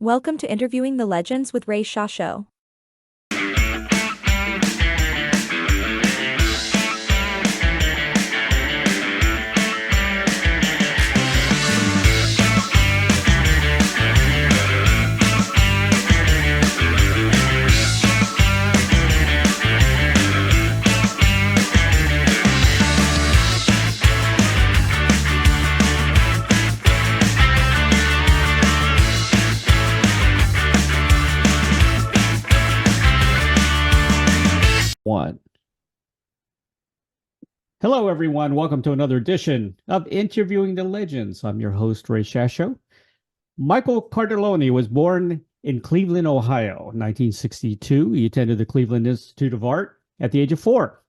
Welcome to Interviewing the Legends with Ray Shasho. One. Hello, everyone. Welcome to another edition of Interviewing the Legends. I'm your host, Ray Shasho. Michael Cartellone was born in Cleveland, Ohio, 1962. He attended the Cleveland Institute of Art at the age of 4,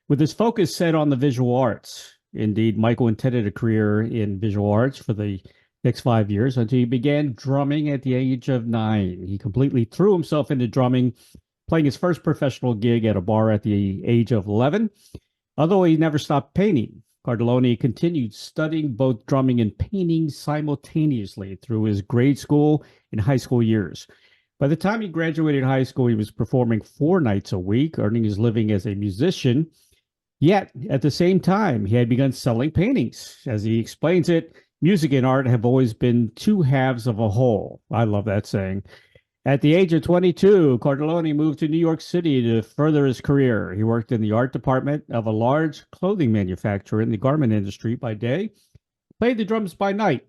with his focus set on the visual arts. Indeed, Michael intended a career in visual arts for the next 5 years until he began drumming at the age of 9. He completely threw himself into drumming, playing his first professional gig at a bar at the age of 11. Although he never stopped painting, Cartellone continued studying both drumming and painting simultaneously through his grade school and high school years. By the time he graduated high school, he was performing 4 nights a week, earning his living as a musician. Yet, at the same time, he had begun selling paintings. As he explains it, music and art have always been two halves of a whole. I love that saying. At the age of 22, Cartellone moved to New York City to further his career. He worked in the art department of a large clothing manufacturer in the garment industry by day, played the drums by night.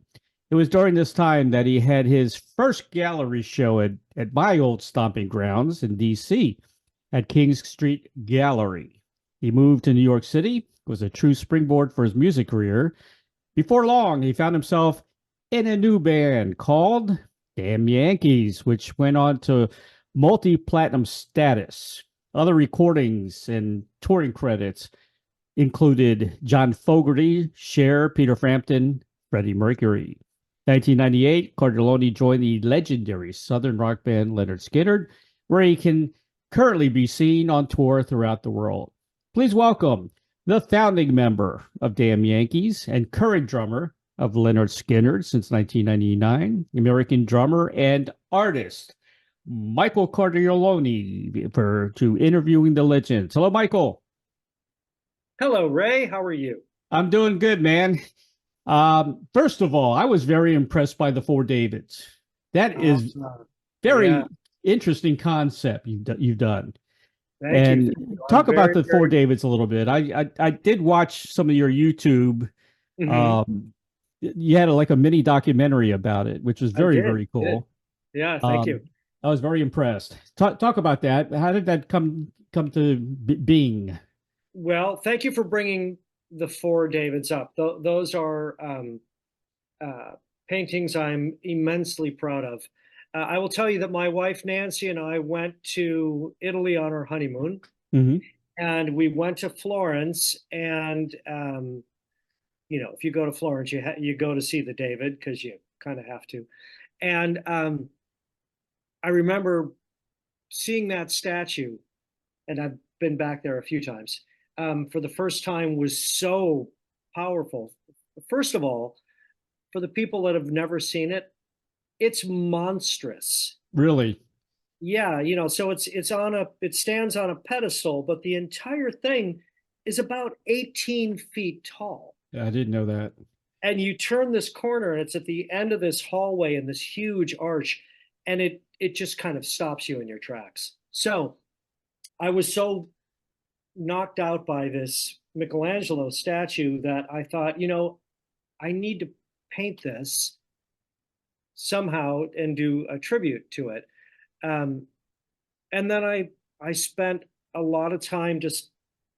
It was during this time that he had his first gallery show at my old stomping grounds in D.C. at King Street Gallery. He moved to New York City. It was a true springboard for his music career. Before long, he found himself in a new band called Damn Yankees, which went on to multi-platinum status. Other recordings and touring credits included John Fogerty, Cher, Peter Frampton, Freddie Mercury. 1998, Cartellone joined the legendary Southern rock band Lynyrd Skynyrd, where he can currently be seen on tour throughout the world. Please welcome the founding member of Damn Yankees and current drummer of Lynyrd Skynyrd since 1999, American drummer and artist, Michael Cartellone, to Interviewing the Legends. Hello, Michael. Hello, Ray. How are you? I'm doing good, man. First of all, I was very impressed by the Four Davids. That is very Yeah. interesting concept you've done. Thank And you. talk I'm about very, the Four very. Davids a little bit. I did watch some of your YouTube. Mhm. Um, you had like a mini documentary about it, which was I very, did. very Did. cool. Yeah. Thank Um, you. I was very impressed. Talk about that. How did that come to being? Well, thank you for bringing the four Davids up. Those are uh, paintings I'm immensely proud of. I will tell you that my wife Nancy and I went to Italy on our honeymoon, Hmm. and we went to Florence. And if you go to Florence, you go to see the David because you kind of have to. And I remember seeing that statue, and I've been back there a few times, for the first time was so powerful. First of all, for the people that have never seen it, it's monstrous. Really? Yeah, so it stands on a pedestal, but the entire thing is about 18 feet tall. I didn't know that. And you turn this corner, and it's at the end of this hallway in this huge arch, and it just kind of stops you in your tracks. So I was so knocked out by this Michelangelo statue that I thought, I need to paint this somehow and do a tribute to it. Um, and then I spent a lot of time just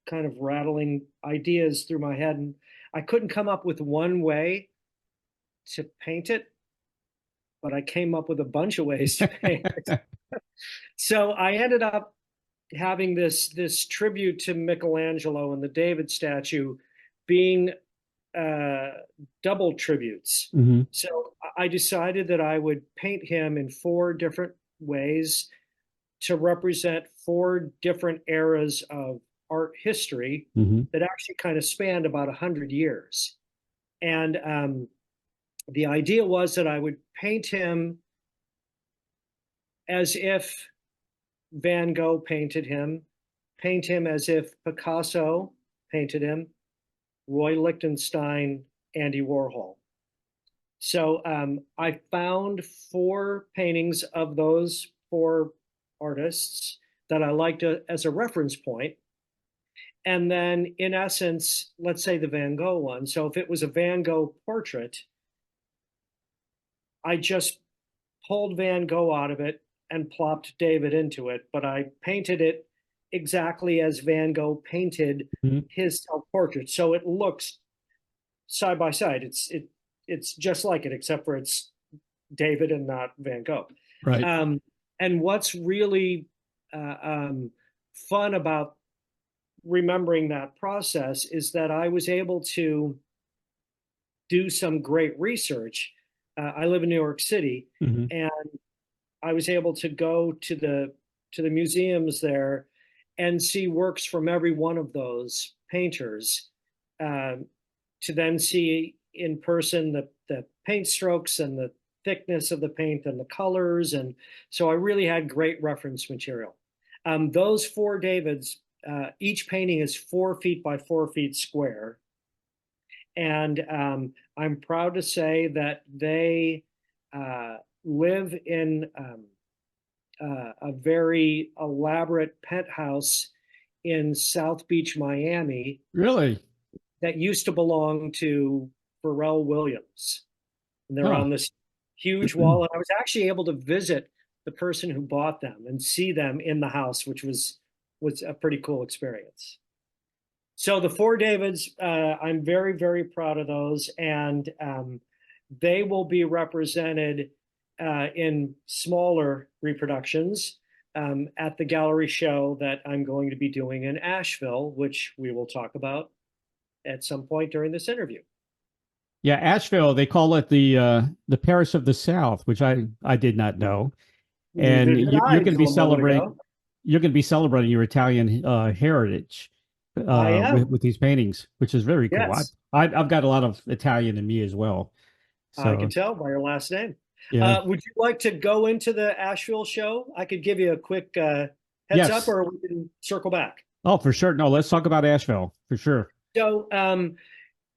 kind of rattling ideas through my head, and I couldn't come up with one way to paint it, but I came up with a bunch of ways to paint it. So I ended up having this tribute to Michelangelo and the David statue being uh, double tributes. Hmm. So I decided that I would paint him in 4 different ways to represent 4 different eras of art history Hmm. that actually kind of spanned about 100 years. And the idea was that I would paint him as if Van Gogh painted him, paint him as if Picasso painted him, Roy Lichtenstein, Andy Warhol. So I found 4 paintings of those 4 artists that I liked as a reference point. And then, in essence, let's say the Van Gogh one. So if it was a Van Gogh portrait, I just pulled Van Gogh out of it and plopped David into it, but I painted it exactly as Van Gogh painted Mhm. his self-portrait. So it looks side by side. It's just like it, except for it's David and not Van Gogh. Right. And what's really fun about remembering that process is that I was able to do some great research. I live in New York City, Mhm. and I was able to go to the museums there and see works from every one of those painters, to then see in person the paint strokes and the thickness of the paint and the colors. And so I really had great reference material. Those 4 Davids, each painting is 4 feet by 4 feet square. And I'm proud to say that they live in a very elaborate penthouse in South Beach, Miami, Really? that used to belong to Pharrell Williams. And they're Huh. on this huge wall. And I was actually able to visit the person who bought them and see them in the house, which was a pretty cool experience. So the 4 Davids, I'm very, very proud of those. And they will be represented in smaller reproductions at the gallery show that I'm going to be doing in Asheville, which we will talk about at some point during this interview. Yeah, Asheville, they call it the Paris of the South, which I did not know. Neither And did you're I going to until be a moment celebrating ago. you're going to be celebrating your Italian heritage I am. with these paintings, which is very cool. Yes, I've got a lot of Italian in me as well. I can So tell by your last name. yeah, Would you like to go into the Asheville show? I could give you a quick heads up, yes. or we can circle back. Oh, for sure. No, let's talk about Asheville for sure. So,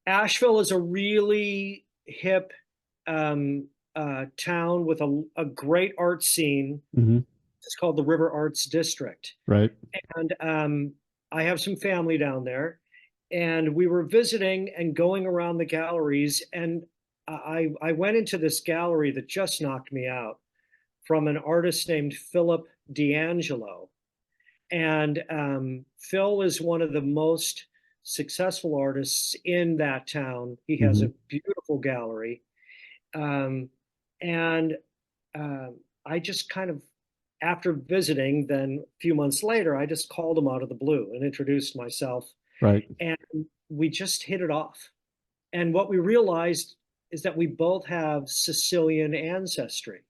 Asheville is a really hip town with a great art scene. Hmm. It's called the River Arts District. Right. And I have some family down there. And we were visiting and going around the galleries. And I went into this gallery that just knocked me out, from an artist named Philip D'Angelo. And Phil is one of the most successful artists in that town. He has Hmm. a beautiful gallery. Um, and I just kind of, after visiting, then a few months later, I just called him out of the blue and introduced myself. Right. And we just hit it off. And what we realized is that we both have Sicilian ancestry.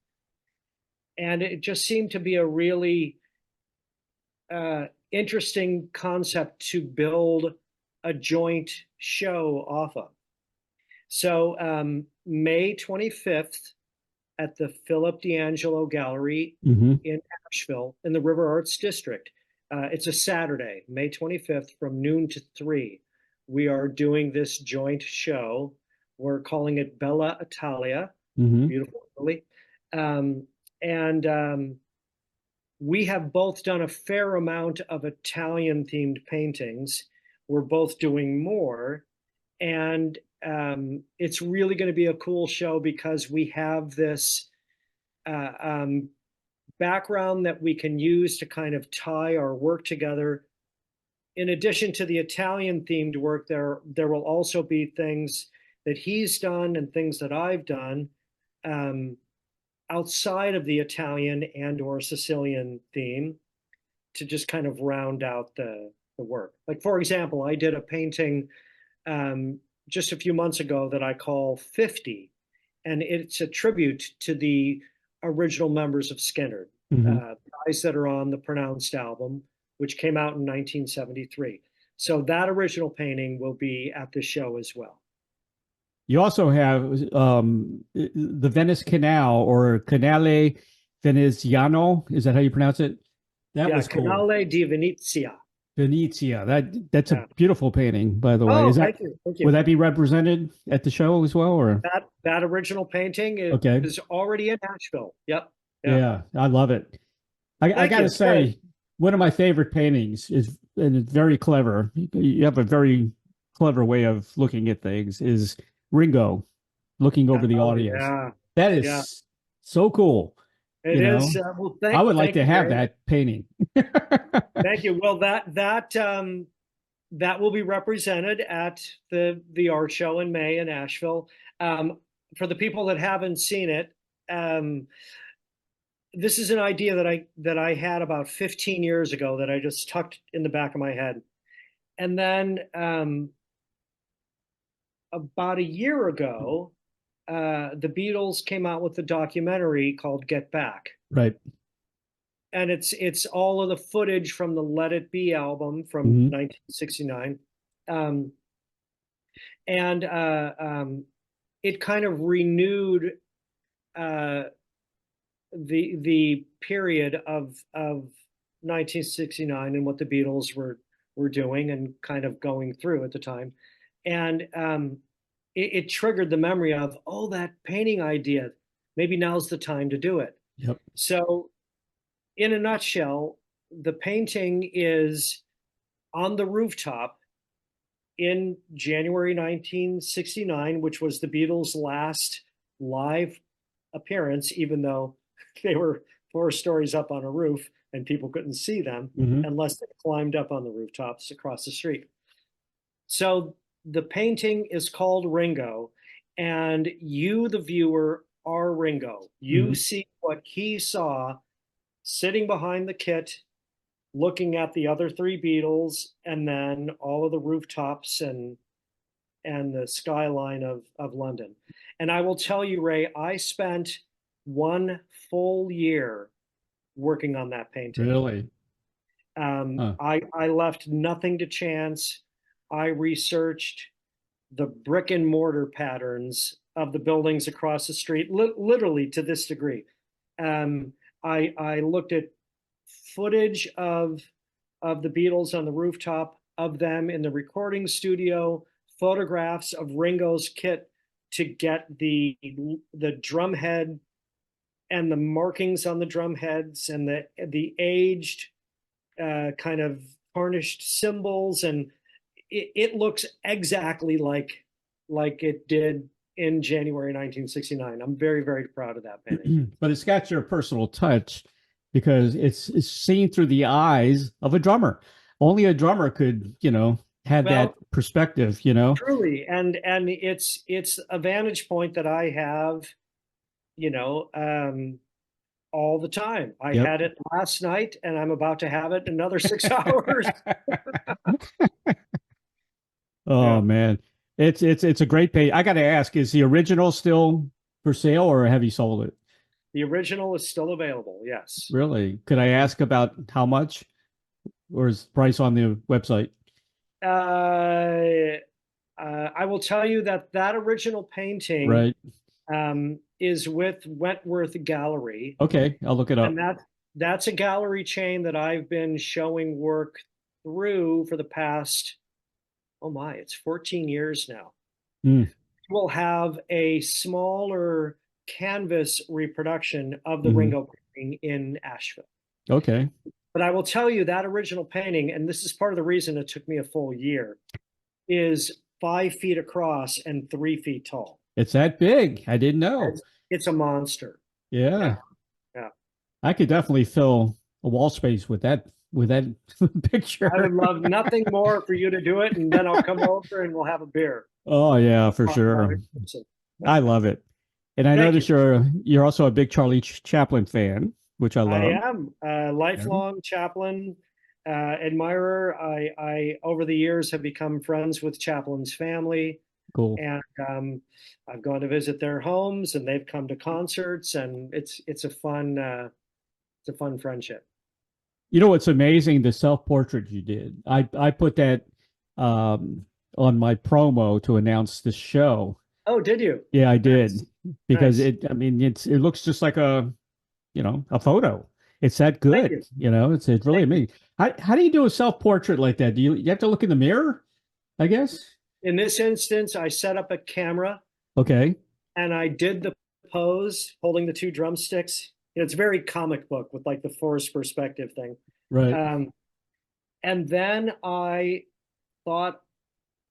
And it just seemed to be a really interesting concept to build a joint show off of. So May 25th at the Philip D'Angelo Gallery Hmm. in Asheville in the River Arts District. It's a Saturday, May 25th from noon to 3. We are doing this joint show. We're calling it Bella Italia, Hmm. beautiful Italy. And we have both done a fair amount of Italian themed paintings. We're both doing more. And it's really going to be a cool show because we have this uh, um, background that we can use to kind of tie our work together. In addition to the Italian themed work, there will also be things that he's done and things that I've done um, outside of the Italian and or Sicilian theme to just kind of round out the work. Like, for example, I did a painting just a few months ago that I call 50, and it's a tribute to the original members of Skynyrd, Hmm. guys that are on the Pronounced album, which came out in 1973. So that original painting will be at the show as well. You also have the Venice Canal or Canale Veneziano. Is that how you pronounce it? That Yeah, was cool. Canale di Venezia. Venezia. That's a Yeah. beautiful painting, by the way. Oh, Is that thank you, thank would you. that be represented at the show as well, or That original painting okay? is already in Nashville. Yep. Yeah. Yeah, I love it. I Thank got you. to It's great. say, one of my favorite paintings is, and it's very clever. You have a very clever way of looking at things. Is Ringo looking over the Oh audience? yeah. That Yeah. is so cool. It You is. know, Well, I would like thank to you, have Ray. that painting. Thank you. Well, that will be represented at the art show in May in Asheville. Um, for the people that haven't seen it, um, this is an idea that I had about 15 years ago that I just tucked in the back of my head. And then about a year ago, the Beatles came out with a documentary called Get Back. Right. And it's all of the footage from the Let It Be album from Hmm. 1969. Um, and it kind of renewed uh, the period of 1969 and what the Beatles were doing and kind of going through at the time, and it triggered the memory of, oh, that painting idea. Maybe now's the time to do it. Yep. So, in a nutshell, the painting is on the rooftop in January 1969, which was the Beatles' last live appearance, even though they were 4 stories up on a roof and people couldn't see them Hmm. unless they climbed up on the rooftops across the street. So the painting is called Ringo, and you, the viewer, are Ringo. You Hmm. see what he saw sitting behind the kit, looking at the other three Beatles, and then all of the rooftops and the skyline of London. And I will tell you, Ray, I spent 1 full year working on that painting. Really? Huh. I left nothing to chance. I researched the brick and mortar patterns of the buildings across the street, literally to this degree. Um, I looked at footage of the Beatles on the rooftop, of them in the recording studio, photographs of Ringo's kit to get the drum head and the markings on the drum heads and the aged kind of tarnished symbols, and it looks exactly like it did in January 1969. I'm very, very proud of that painting. But it's got your personal touch because it's seen through the eyes of a drummer. Only a drummer could, have that Well, perspective, truly, and it's a vantage point that I have, you know, um, all the time. I Yep. had it last night, and I'm about to have it another 6 hours. Oh Yeah, man. It's a great page. I got to ask, is the original still for sale or have you sold it? the original is still available. Yes. Really? Could I ask about how much or is the price on the website? Uh, I will tell you that that original painting Right. is with Wentworth Gallery, Okay, I'll look it and up. that's a gallery chain that I've been showing work through for the past, oh my, it's 14 years now. Mm, We'll have a smaller canvas reproduction of the hmm. Ringo painting in Asheville. Okay. But I will tell you that original painting, and this is part of the reason it took me a full year, is 5 feet across and 3 feet tall. It's that big. I didn't know. It's a monster. Yeah, Yeah. yeah. I could definitely fill a wall space with that I would picture. love nothing more for you to do it, and then I'll come over and we'll have a beer. Oh yeah, for Talk about sure. it. I love it. And I Thank you. notice you're also a big Charlie Chaplin fan, which I I love. am a Yeah. lifelong Chaplin admirer. I over the years have become friends with Chaplin's family, Cool. and I've gone to visit their homes, and they've come to concerts, and it's a fun friendship. You know what's amazing? The self-portrait you did. I put that um, on my promo to announce the show. Oh, did you? Yeah, I Nice, did because nice. I mean, it looks just like a a photo. It's that Thank good. you. It's really Thank you. amazing. How do you do a self-portrait like that? Do you have to look in the mirror, I guess? In this instance, I set up a camera Okay. and I did the pose holding the two drumsticks. It's very comic book with like the forced perspective thing. Right. Um, and then I thought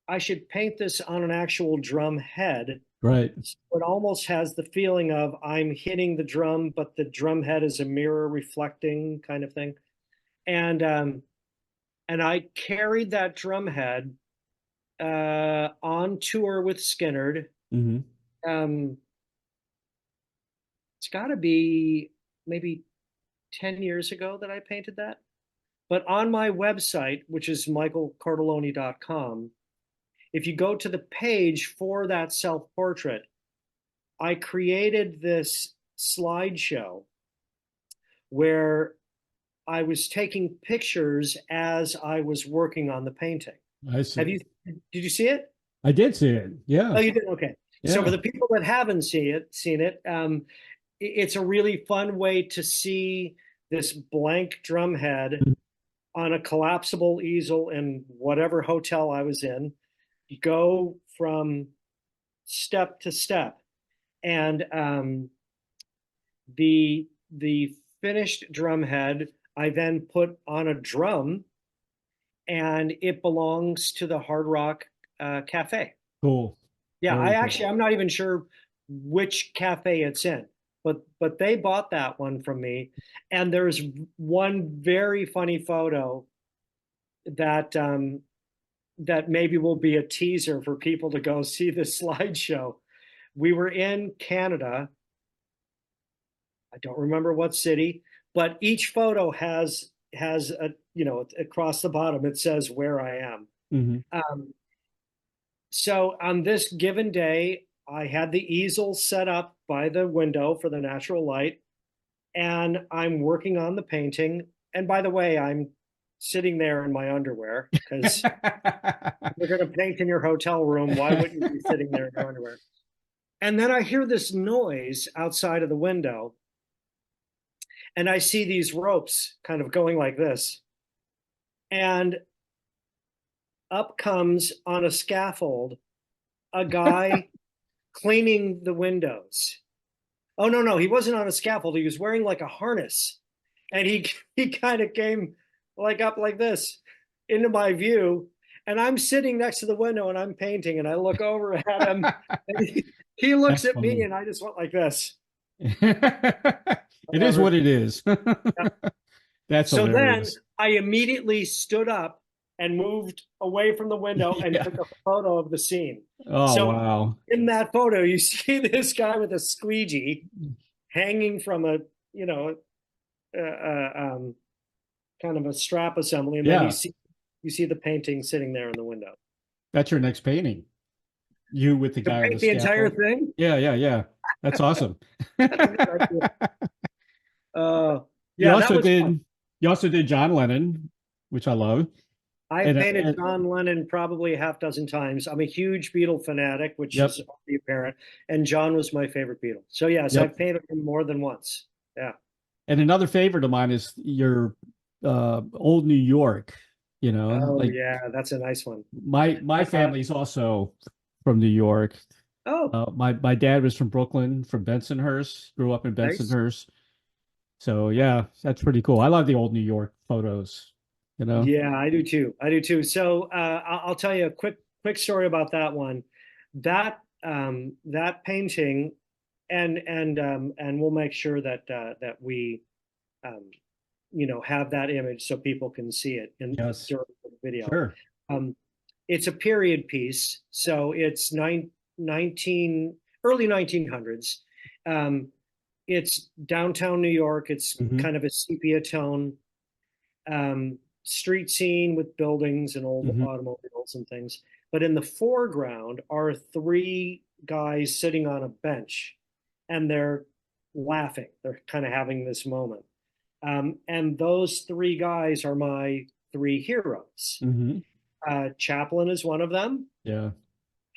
I should paint this on an actual drum head. Right. So it almost has the feeling of I'm hitting the drum, but the drum head is a mirror reflecting kind of thing. And I carried that drum head on tour with Skynyrd. Hmm. Um, it's got to be maybe 10 years ago that I painted that. But on my website, which is michaelcartellone.com, if you go to the page for that self-portrait, I created this slideshow where I was taking pictures as I was working on the painting. I see. Did you see it? I did see it. Oh, Yeah. you did? Okay. So for Yeah. the people that haven't seen it, it's a really fun way to see this blank drum head on a collapsible easel in whatever hotel I was in, go from step to step. And the finished drum head, I then put on a drum, and it belongs to the Hard Rock Cafe. Cool. Yeah, Very cool. I'm not even sure which cafe it's in, but they bought that one from me. And there's one very funny photo that that maybe will be a teaser for people to go see this slideshow. We were in Canada. I don't remember what city, but each photo has a, across the bottom it says where I am. Hmm. So on this given day, I had the easel set up by the window for the natural light, and I'm working on the painting. And by the way, I'm sitting there in my underwear because you're going to paint in your hotel room. Why wouldn't you be sitting there in your underwear? And then I hear this noise outside of the window, and I see these ropes kind of going like this. And up comes on a scaffold a guy cleaning the windows. Oh, no, he wasn't on a scaffold. He was wearing like a harness. And he kind of came like up like this into my view. And I'm sitting next to the window and I'm painting, and I look over at him and he looks That's at me, funny. and I just went like this. It is Whatever. what it is. That's So then hilarious. I immediately stood up and moved away from the window and Yeah. took a photo of the scene. Oh, So wow. in that photo, you see this guy with a squeegee hanging from a, uh, uh, um, kind of a strap assembly, and then Yeah. you see the painting sitting there in the window. That's your next painting. You with the To guy on the paint the entire scaffold. thing, Yeah, yeah, yeah. That's awesome. that's a good idea. You Yeah, that also was fun. did you also did John Lennon, which I love. I've painted And John Lennon probably a half dozen times. I'm a huge Beatle fanatic, which yep, is already apparent, and John was my favorite Beatle. So yes, yep. I've painted him more than once. Yeah. And another favorite of mine is your old New York, Oh like yeah, that's a nice one. my Uh, family's also from New York. oh, My dad was from Brooklyn, from Bensonhurst, grew up in nice. Bensonhurst. So yeah, that's pretty cool. I love the old New York photos, you know. Yeah, I do too. I do too. So I'll tell you a quick story about that one. That painting, and we'll make sure that we um, have that image so people can see it in Yes, during the video. sure. Um, it's a period piece, so it's 19 early 1900s. Um, it's downtown New York. It's Hmm. kind of a sepia tone. Street scene with buildings and old Hmm. automobiles and things. But in the foreground are three guys sitting on a bench, and they're laughing. They're kind of having this moment. And those three guys are my three heroes. Hmm. Chaplin is one of them. Yeah.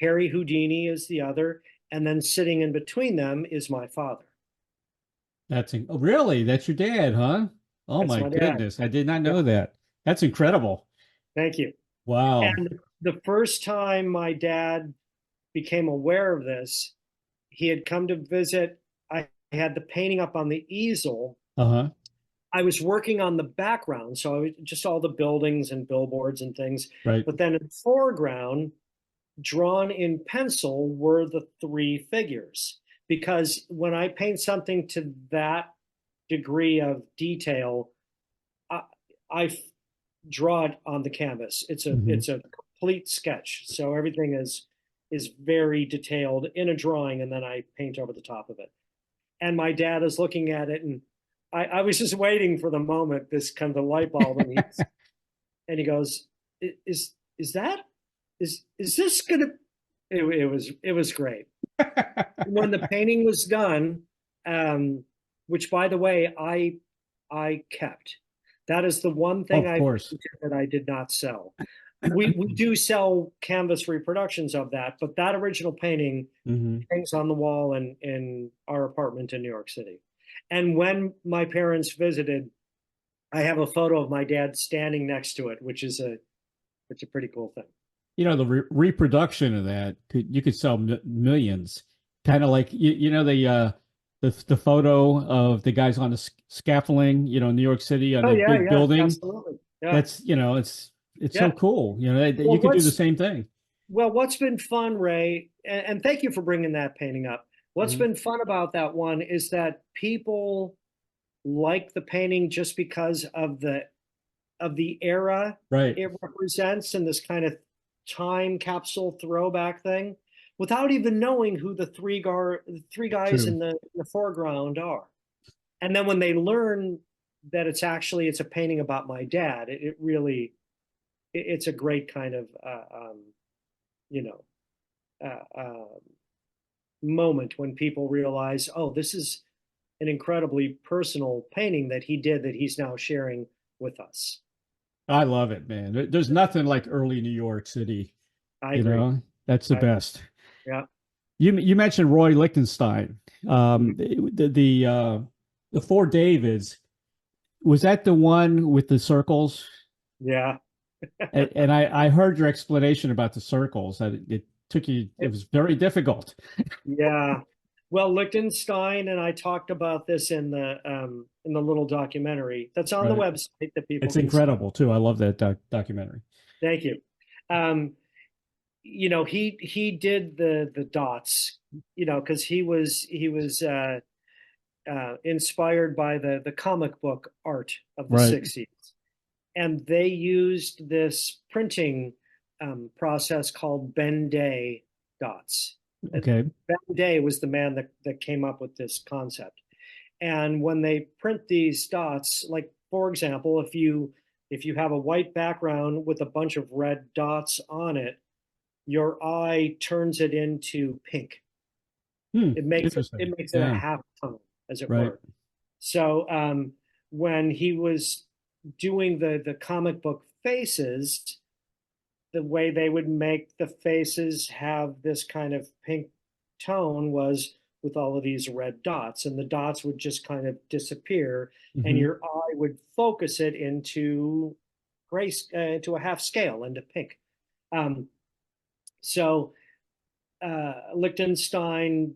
Harry Houdini is the other. And then sitting in between them is my father. Oh, really? That's your dad, huh? Oh That's my my dad. goodness. I did not Yeah, know that. That's incredible. thank you. Wow. And the first time my dad became aware of this, he had come to visit. I had the painting up on the easel. Uh-huh. I was working on the background, so just all the buildings and billboards and things. Right. But then in the foreground, drawn in pencil, were the three figures. Because when I paint something to that degree of detail, I, I draw it on the canvas. Hmm. It's a complete sketch. So everything is very detailed in a drawing, and then I paint over the top of it. And my dad is looking at it, and I was just waiting for the moment, this kind of the light bulb, and he goes, is that is this gonna? It was great. When the painting was done, which by the way I kept. That is the one thing Of I course. painted that I did not sell. We do sell canvas reproductions of that, but that original painting Hmm. hangs on the wall in our apartment in New York City. And when my parents visited, I have a photo of my dad standing next to it, which is a pretty cool thing. The reproduction of that you could sell millions. Kind of like the photo of the guys on the scaffolding, in New York City on Oh a yeah, big yeah, building. absolutely. Yeah. That's, it's so Yeah. cool. Well, You could do the same thing. what's been fun, Ray, and thank you for bringing that painting up. What's Mhm. been fun about that one is that people like the painting just because of the era Right. it represents and this kind of time capsule throwback thing, without even knowing who the three guys True. in the foreground are. And then when they learn that it's a painting about my dad, it really it's a great kind of you know moment when people realize, oh, this is an incredibly personal painting that he did that he's now sharing with us. I love it, man. There's nothing like early New York City, I agree. That's the I agree. best. Yeah. You mentioned Roy Lichtenstein. Mhm. The Four Davids, was that the one with the circles? Yeah. And I heard your explanation about the circles, that it took you, it was very difficult. Yeah. Well, Liechtenstein and I talked about this in the little documentary that's on the Right. website that people It's can see. incredible too. I love that documentary. Thank you. Um, he did the dots, because he was inspired by the comic book art of the Right. 60s. And they used this printing process called Ben Day dots. Okay. Ben Day was the man that came up with this concept. And when they print these dots, like for example, if you have a white background with a bunch of red dots on it, your eye turns it into pink. Hmm. It Interesting. makes it a Yeah. half tone, as it Right. were. So when he was doing the comic book faces, the way they would make the faces have this kind of pink tone was with all of these red dots, and the dots would just kind of disappear, and Hmm. your eye would focus it into into a half scale, into pink. Um, so Lichtenstein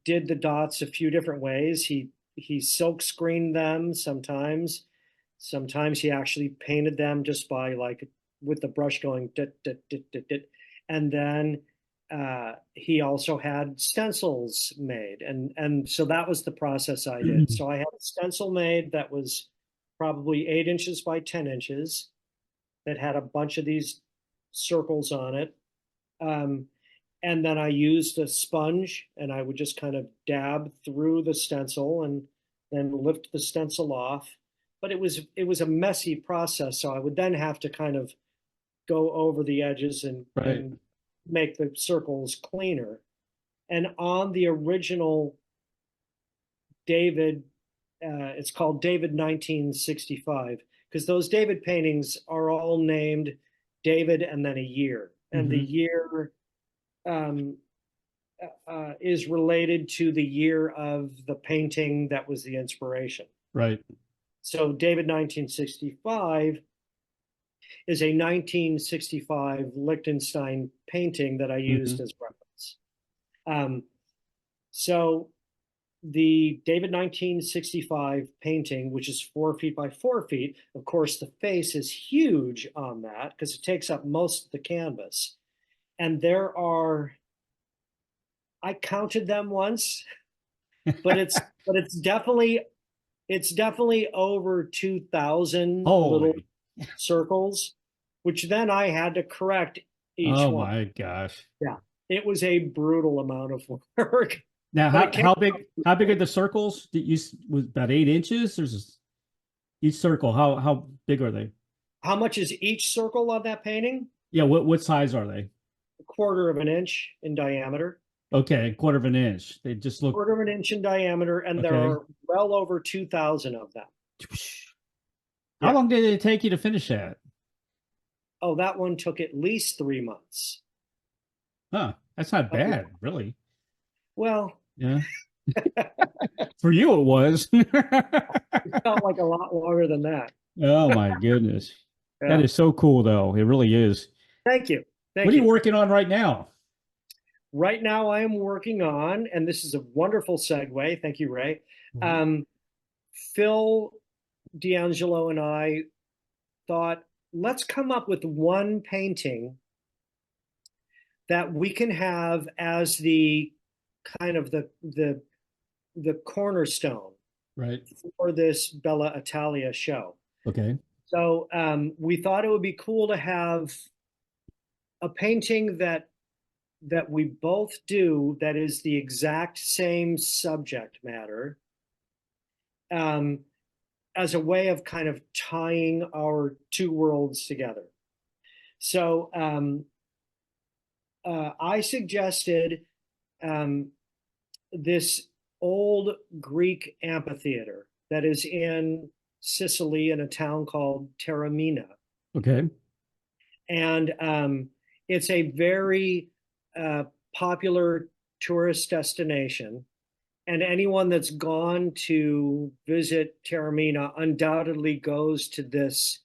did the dots a few different ways. He silk screened them sometimes. Sometimes he actually painted them just by like with the brush going dit, dit, dit, dit, dit. And then he also had stencils made, and so that was the process I did. So I had a stencil made that was probably 8 inches by 10 inches that had a bunch of these circles on it. Um, and then I used a sponge and I would just kind of dab through the stencil and then lift the stencil off. But it was a messy process, so I would then have to kind of go over the edges Right. and make the circles cleaner. And on the original David, it's called David 1965 because those David paintings are all named David and then a year, and the Hmm. year um, is related to the year of the painting that was the inspiration. Right. So David 1965 is a 1965 Liechtenstein painting that I used as reference. So the David 1965 painting, which is 4 feet by 4 feet, of course, the face is huge on that because it takes up most of the canvas. And there are, I counted them once, but it's definitely over 2,000 little Holy. circles, which then I had to correct each Oh one. my gosh. Yeah, it was a brutal amount of work. Now, But it came how big are the circles? Did you was about 8 inches? There's each circle. How big are they? How much is each circle on that painting? Yeah, what size are they? A quarter of an inch in diameter. Okay, quarter of an inch. They just look Quarter of an inch in diameter, and there okay. are well over 2,000 of them. How Yeah. long did it take you to finish that? Oh, that one took at least 3 months. Huh, that's not bad, really. Well, Yeah. For you, it was. it felt like a lot longer than that. Oh my goodness. That Yeah. is so cool, though. It really is. Thank you. What Thank are you you. working on right now? Right now, I am working on, and this is a wonderful segue. Thank you, Ray. Phil D'Angelo and I thought, let's come up with one painting that we can have as the kind of the cornerstone Right. for this Bella Italia show. Okay. So we thought it would be cool to have a painting that we both do that is the exact same subject matter, as a way of kind of tying our two worlds together. So I suggested this old Greek amphitheater that is in Sicily in a town called Taormina. Okay. And it's a very popular tourist destination. And anyone that's gone to visit Taormina undoubtedly goes to this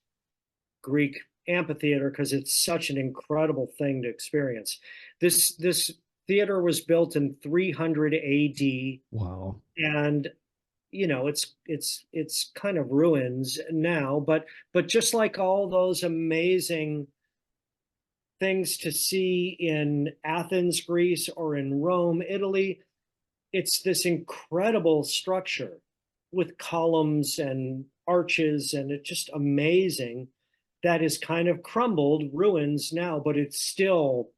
Greek amphitheater because it's such an incredible thing to experience. This theater was built in 300 AD. Wow. And it's kind of ruins now, but just like all those amazing things to see in Athens, Greece, or in Rome, Italy, it's this incredible structure with columns and arches, and it's just amazing that is kind of crumbled, ruins now, but it's still,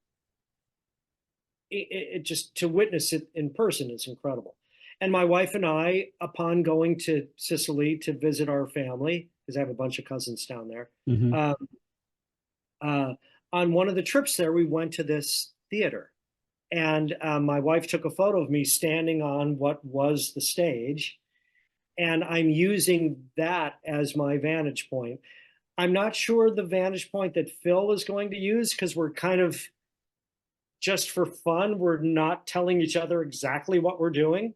it just to witness it in person is incredible. And my wife and I, upon going to Sicily to visit our family, because I have a bunch of cousins down there, on one of the trips there, we went to this theater. And my wife took a photo of me standing on what was the stage. And I'm using that as my vantage point. I'm not sure the vantage point that Phil is going to use because we're kind of just for fun. We're not telling each other exactly what we're doing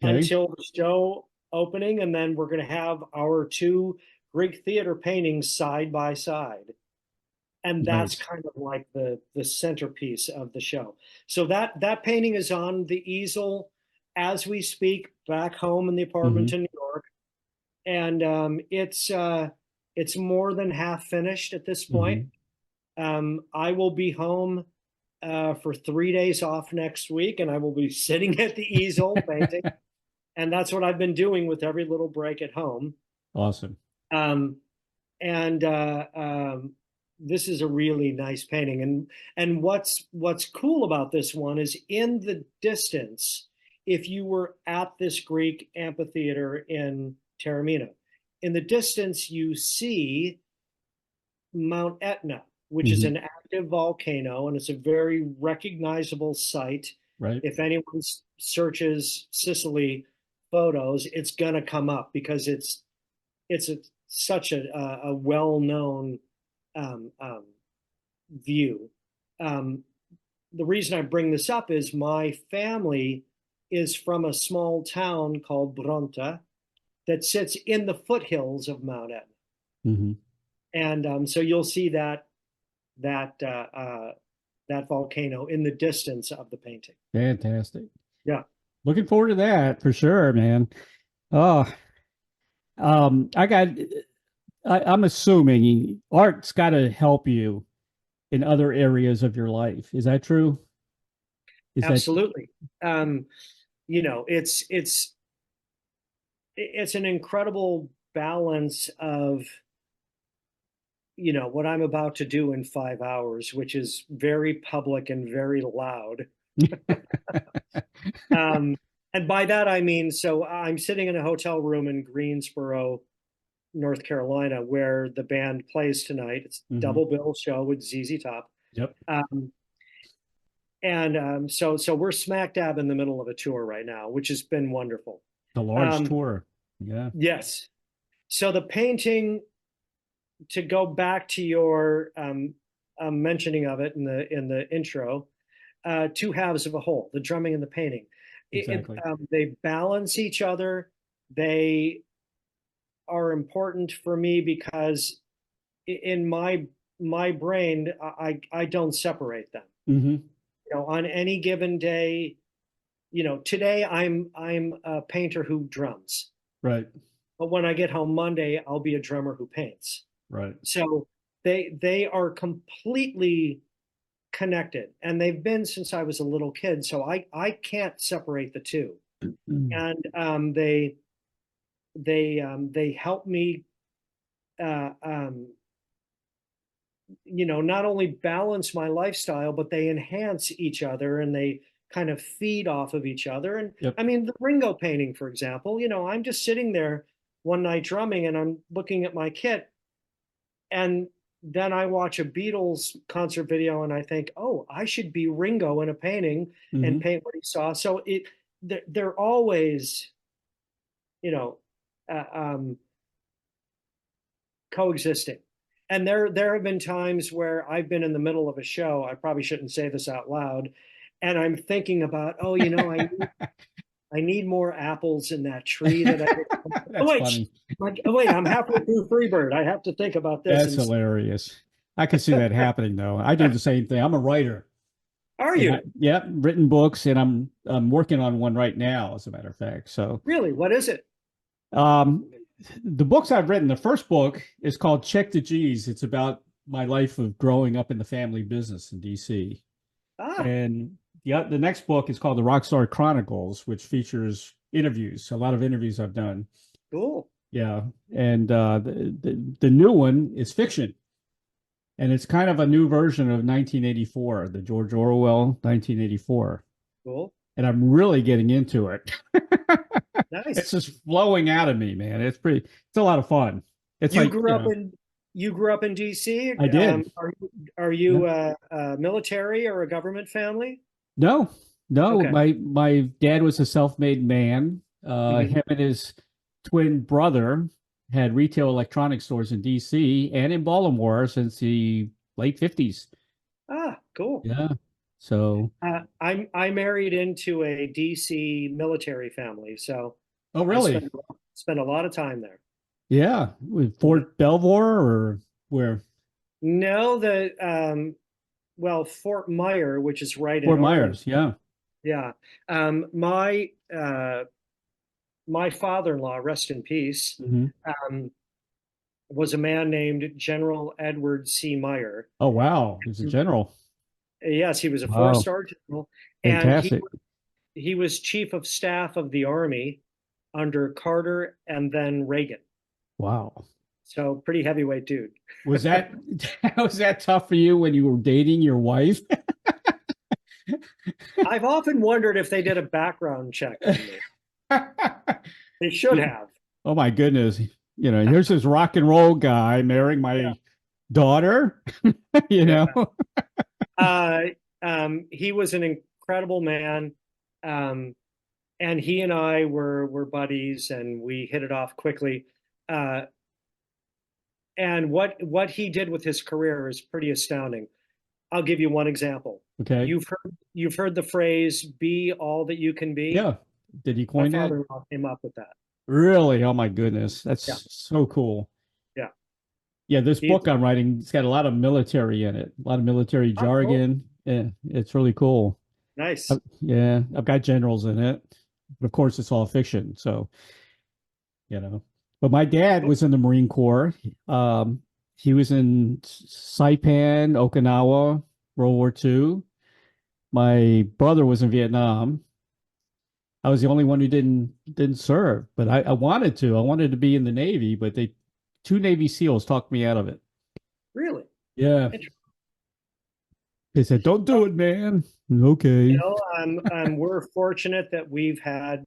until the show opening. And then we're going to have our two Greek theater paintings side by side. And that's kind of like the centerpiece of the show. So that painting is on the easel as we speak back home in the apartment in New York. And it's more than half finished at this point. I will be home for 3 days off next week, and I will be sitting at the easel painting. And that's what I've been doing with every little break at home. Awesome. This is a really nice painting. And what's cool about this one is in the distance, if you were at this Greek amphitheater in Taormina, in the distance you see Mount Etna, which is an active volcano, and it's a very recognizable site. Right. If anyone searches Sicily photos, it's gonna come up because it's such a well-known view. the reason I bring this up is my family is from a small town called Bronte that sits in the foothills of Mount Etna. Hmm. And so you'll see that that volcano in the distance of the painting. Fantastic. Yeah, Looking forward to that for sure, man. Oh, I got. I'm assuming art's got to help you in other areas of your life. Is that true? Is that absolutely. You know, it's an incredible balance of, you know, what I'm about to do in 5 hours, which is very public and very loud. Um, and by that I mean, so I'm sitting in a hotel room in Greensboro, North Carolina, where the band plays tonight. It's a Mhm. double bill show with ZZ Top. Yep. Um, and so we're smack dab in the middle of a tour right now, which has been wonderful. The large Um, tour. Yeah. yes. So the painting, to go back to your mentioning of it in the intro, two halves of a whole, the drumming and the painting. Exactly. They balance each other. They are important for me because in my brain, I don't separate them. Hmm. You know, on any given day, you know, today I'm a painter who drums, Right. but when I get home Monday, I'll be a drummer who paints. Right. So they are completely connected, and they've been since I was a little kid. So I can't separate the two, Mm. and they help me, uh, um, you know, not only balance my lifestyle, but they enhance each other, and they kind of feed off of each other. And Yep. I mean, the Ringo painting, for example, you know, I'm just sitting there one night drumming, and I'm looking at my kit, and then I watch a Beatles concert video, and I think, oh, I should be Ringo in a painting and Hmm. paint what he saw. So they're always, you know, uh, um, coexisting. And there have been times where I've been in the middle of a show. I probably shouldn't say this out loud, and I'm thinking about, oh, you know, I need more apples in that tree that I. Oh That's wait, funny. oh, wait, I'm halfway through Freebird. I have to think about this. That's And hilarious. I can see that happening though. I do the same thing. I'm a writer. are And I, you yeah, written books, and I'm working on one right now, as a matter of fact. So, really? What is it? um, the books I've written, the first book is called Check the G's. It's about my life of growing up in the family business in DC. Ah, And the next book is called The Rockstar Chronicles, which features interviews, a lot of interviews I've done. cool, Yeah. And the new one is fiction. And it's kind of a new version of 1984, the George Orwell 1984. cool, And I'm really getting into it. It's nice. just flowing out of me, man. It's a lot of fun. It's You like, grew up in you grew up in DC. I did. Are Yeah. you military or a government family? No, no. Okay. My dad was a self-made man. Hmm. Him and his twin brother had retail electronics stores in DC and in Baltimore since the late 50s. Ah, cool. Yeah. So, I married into a DC military family, so oh, I really? spent a lot of time there. Yeah. With Mhm. Fort Belvoir or where? No, well, Fort Myer, which is right in Fort Arlington. Myers. Yeah. Yeah. My father-in-law, rest in peace, Hmm. um, was a man named General Edward C. Meyer. Oh, wow. He's a general. Yes, he was a Wow. four-star general, and Fantastic. he was chief of staff of the Army under Carter and then Reagan. Wow. So pretty heavyweight dude. Was that was that tough for you when you were dating your wife? I've often wondered if they did a background check on me. They should have. Oh my goodness. Here's this rock and roll guy marrying Yeah. my daughter, you know. Yeah. He was an incredible man. Um, and he and I were buddies, and we hit it off quickly. And what he did with his career is pretty astounding. I'll give you one example. Okay. You've heard the phrase "be all that you can be." Yeah. Did he My coin that? father-in-law came up with that. Really? Oh my goodness. Yeah, That's so cool. yeah. Yeah, this He's book I'm writing, it's got a lot of military in it, a lot of military oh, cool. jargon. Yeah, it's really cool. Nice. Yeah, I've got generals in it. But of course, it's all fiction. So, but my dad Oh, was in the Marine Corps. Um, he was in Saipan, Okinawa, World War II. My brother was in Vietnam. I was the only one who didn't serve, but I wanted to. I wanted to be in the Navy, but two Navy SEALs talked me out of it. really? Yeah. Interesting. They said, "Don't do it, man." Okay. We're fortunate that we've had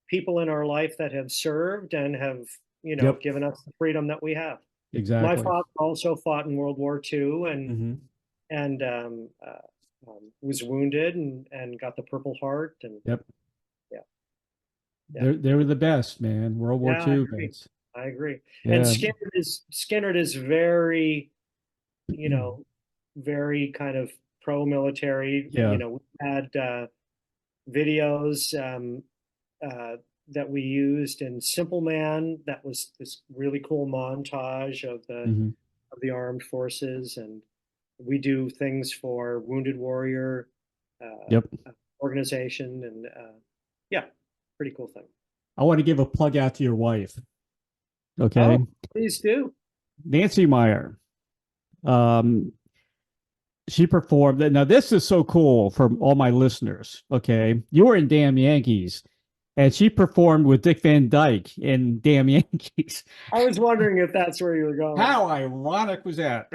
people in our life that have served and have, Yep. given us the freedom that we have. My Exactly. father also fought in World War II Hmm. and was wounded and got the Purple Heart and Yep. yeah, yeah, They were the best, man. World War yeah. I II agree. vets. I agree. And Yeah. Skynyrd is very, you know, very kind of pro-military. Yeah. We had videos that we used in Simple Man. That was this really cool montage of the Hmm. armed forces, and we do things for Wounded Warrior Yep. organization, and yeah, pretty cool thing. I want to give a plug out to your wife. Okay. Oh, please do. Nancy Meyer. Um, she performed. Now, this is so cool for all my listeners. Okay. You were in Damn Yankees, and she performed with Dick Van Dyke in Damn Yankees. I was wondering if that's where you were going. How ironic was that?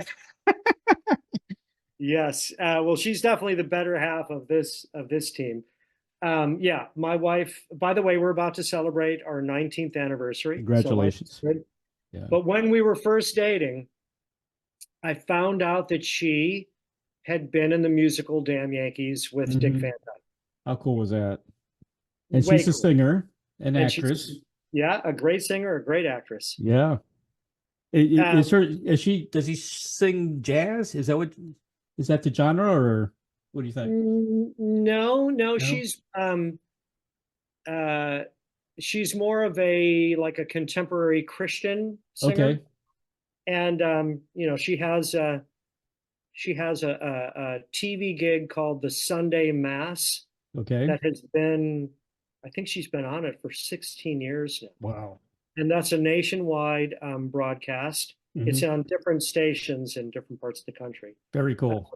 Yes. Well, she's definitely the better half of this team. Yeah, my wife. By the way, we're about to celebrate our 19th anniversary, so life is Congratulations. good. Yeah. But when we were first dating, I found out that she had been in the musical Damn Yankees with Dick Hmm. Van Dyke. How cool was that? And Way she's a cool. singer, an And she's, actress. yeah, a great singer, a great actress. Yeah. Um, Does he sing jazz? Is that the genre, or what do you think? no, No? uh, she's more of a contemporary Christian singer, Okay. and she has a TV gig called the Sunday Mass Okay. that has been, I think she's been on it for 16 years now. Wow. And that's a nationwide broadcast. It's Hmm. on different stations in different parts of the country. Very cool.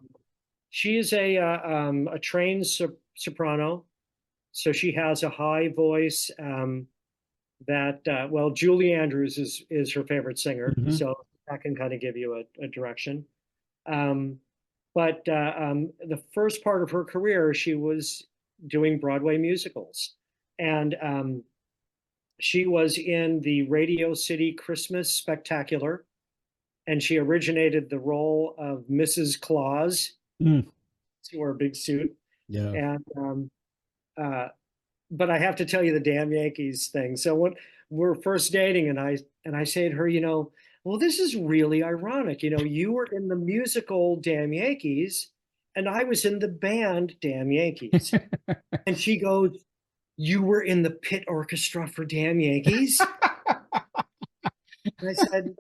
She is a trained soprano, so she has a high voice. Well, Julie Andrews is her favorite singer, Hmm. so that can kind of give you a direction. Um, but the first part of her career, she was doing Broadway musicals, and she was in the Radio City Christmas Spectacular, and she originated the role of Mrs. Claus. Mm. She wore a big suit, Yeah. and uh, but I have to tell you the Damn Yankees thing. So when we're first dating, and I say to her, well, this is really ironic. You were in the musical Damn Yankees, and I was in the band Damn Yankees. And she goes, "You were in the pit orchestra for Damn Yankees?" And I said,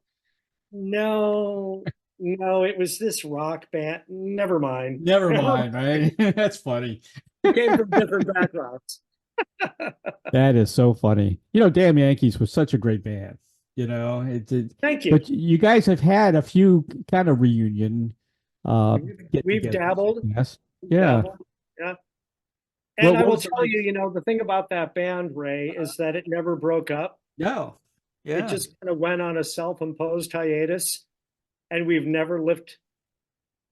"No, no, it was this rock band. Never mind. Never mind, right? That's funny. We came from different backgrounds." That is so funny. Damn Yankees was such a great band. Thank you. But you guys have had a few kind of reunion We've get-togethers. dabbled. Yes. We've Yeah. dabbled. Yeah. And Well, I what will was it tell like? you, the thing about that band, Ray, is that it never broke up. No. It Yeah. just kind of went on a self-imposed hiatus, and we've never lifted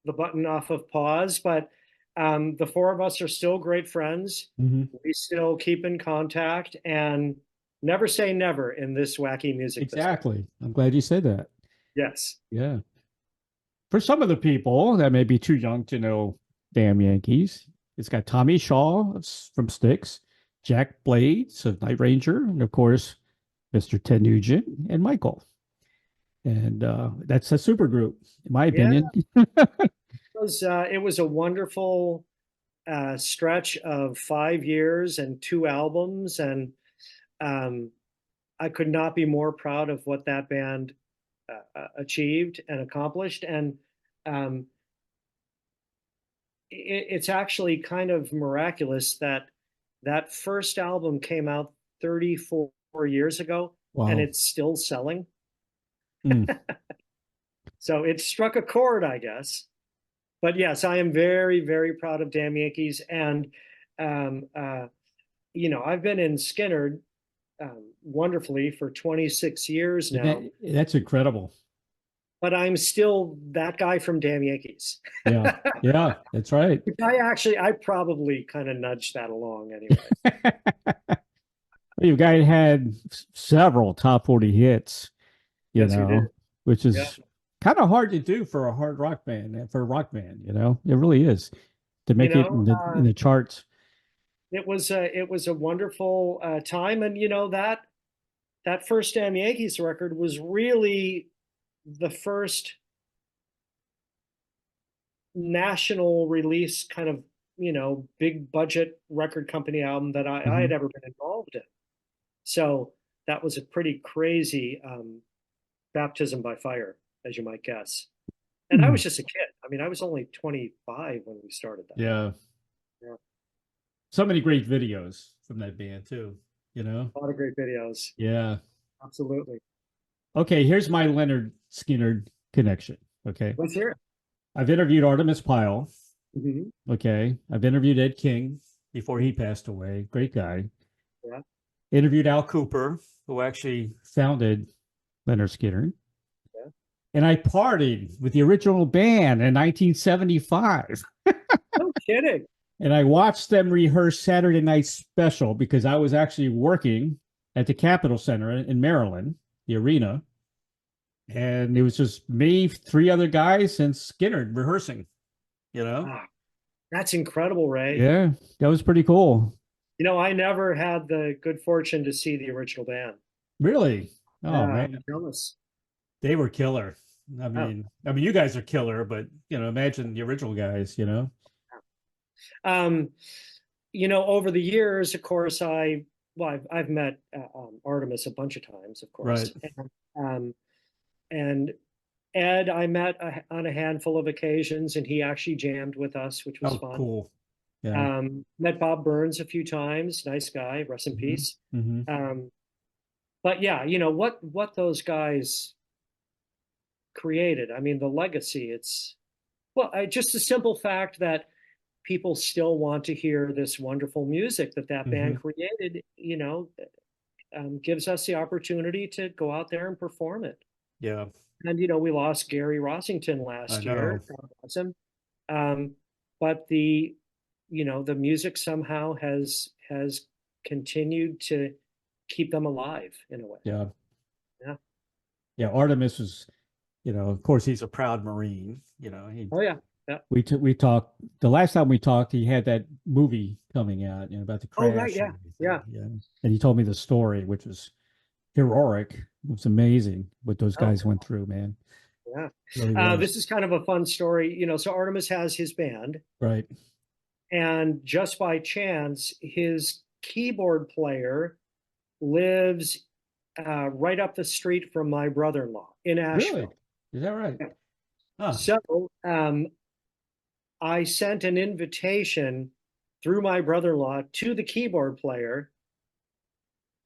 the button off of pause. But the four of us are still great friends. Hmm. We still keep in contact, and never say never in this wacky music business. Exactly. I'm glad you said that. Yes. Yeah. For some of the people that may be too young to know Damn Yankees, it's got Tommy Shaw from Styx, Jack Blades of Night Ranger, and of course, Mr. Ted Nugent and Michael. And that's a super group, in my Yeah. opinion. it was a wonderful stretch of 5 years and two albums, and um, I could not be more proud of what that band achieved and accomplished. And um, it's actually kind of miraculous that that first album came out 34 years ago and Wow. it's still selling. Mm. So it struck a chord, I guess. But yes, I am very, very proud of Damn Yankees. And, um, uh, I've been in Skynyrd wonderfully for 26 years now, That's incredible. but I'm still that guy from Damn Yankees. Yeah. Yeah, that's right. I probably kind of nudged that along anyway. You guys had several top 40 hits, Yes, we did. which Yeah. is kind of hard to do for a hard rock band, for a rock band, it really is to You make it know, in the charts. it was a wonderful time, and that first Damn Yankees record was really the first national release kind of big budget record company album that I had Hmm. ever been involved in. So that was a pretty crazy baptism by fire, as you might guess. And I was just a kid. I mean, I was only 25 when we started that. Yeah. Yeah. So many great videos from that band too, A lot of great videos. Yeah. Absolutely. Okay, here's my Lynyrd Skynyrd connection. Okay. Let's hear it. I've interviewed Artemis Pyle. Mhm. Okay. I've interviewed Ed King before he passed away. Great guy. Yeah. Interviewed Al Cooper, who actually founded Lynyrd Skynyrd. Yeah. And I partied with the original band in 1975. No kidding. And I watched them rehearse Saturday Night Special because I was actually working at the Capitol Center in Maryland, the arena. And it was just me, three other guys, and Skynyrd rehearsing, Ah, that's incredible, Ray. Yeah, that was pretty cool. I never had the good fortune to see the original band. Really? Oh, Yeah, man. I'm jealous. They were killer. Oh. You guys are killer, but imagine the original guys. Um, over the years, of course, I've met Artemis a bunch of times, of Right. course, and Ed I met on a handful of occasions, and he actually jammed with us, which was Oh, fun. cool. Yeah. Met Bob Burns a few times, nice guy, rest in Mhm. peace. Mhm. But yeah, what those guys created. I mean, the legacy. It's just the simple fact that people still want to hear this wonderful music that band Mhm. created, gives us the opportunity to go out there and perform it. Yeah, And, we lost Gary Rossington I last know. year. God bless him. But the music somehow has continued to keep them alive in a way. Yeah. Yeah. Yeah, Artemis was, of course he's a proud Marine, he Oh yeah. Yeah. we talked the last time we talked, he had that movie coming out, about the Oh right. crash Yeah. and Yeah. everything. Yeah. And he told me the story, which was heroic. It was amazing what those Oh guys went through, man. yeah. Really was. This is kind of a fun story. So Artemis has his band, Right. and just by chance, his keyboard player lives right up the street from my brother-in-law in Really? Asheville. Is that right? Huh. So I sent an invitation through my brother-in-law to the keyboard player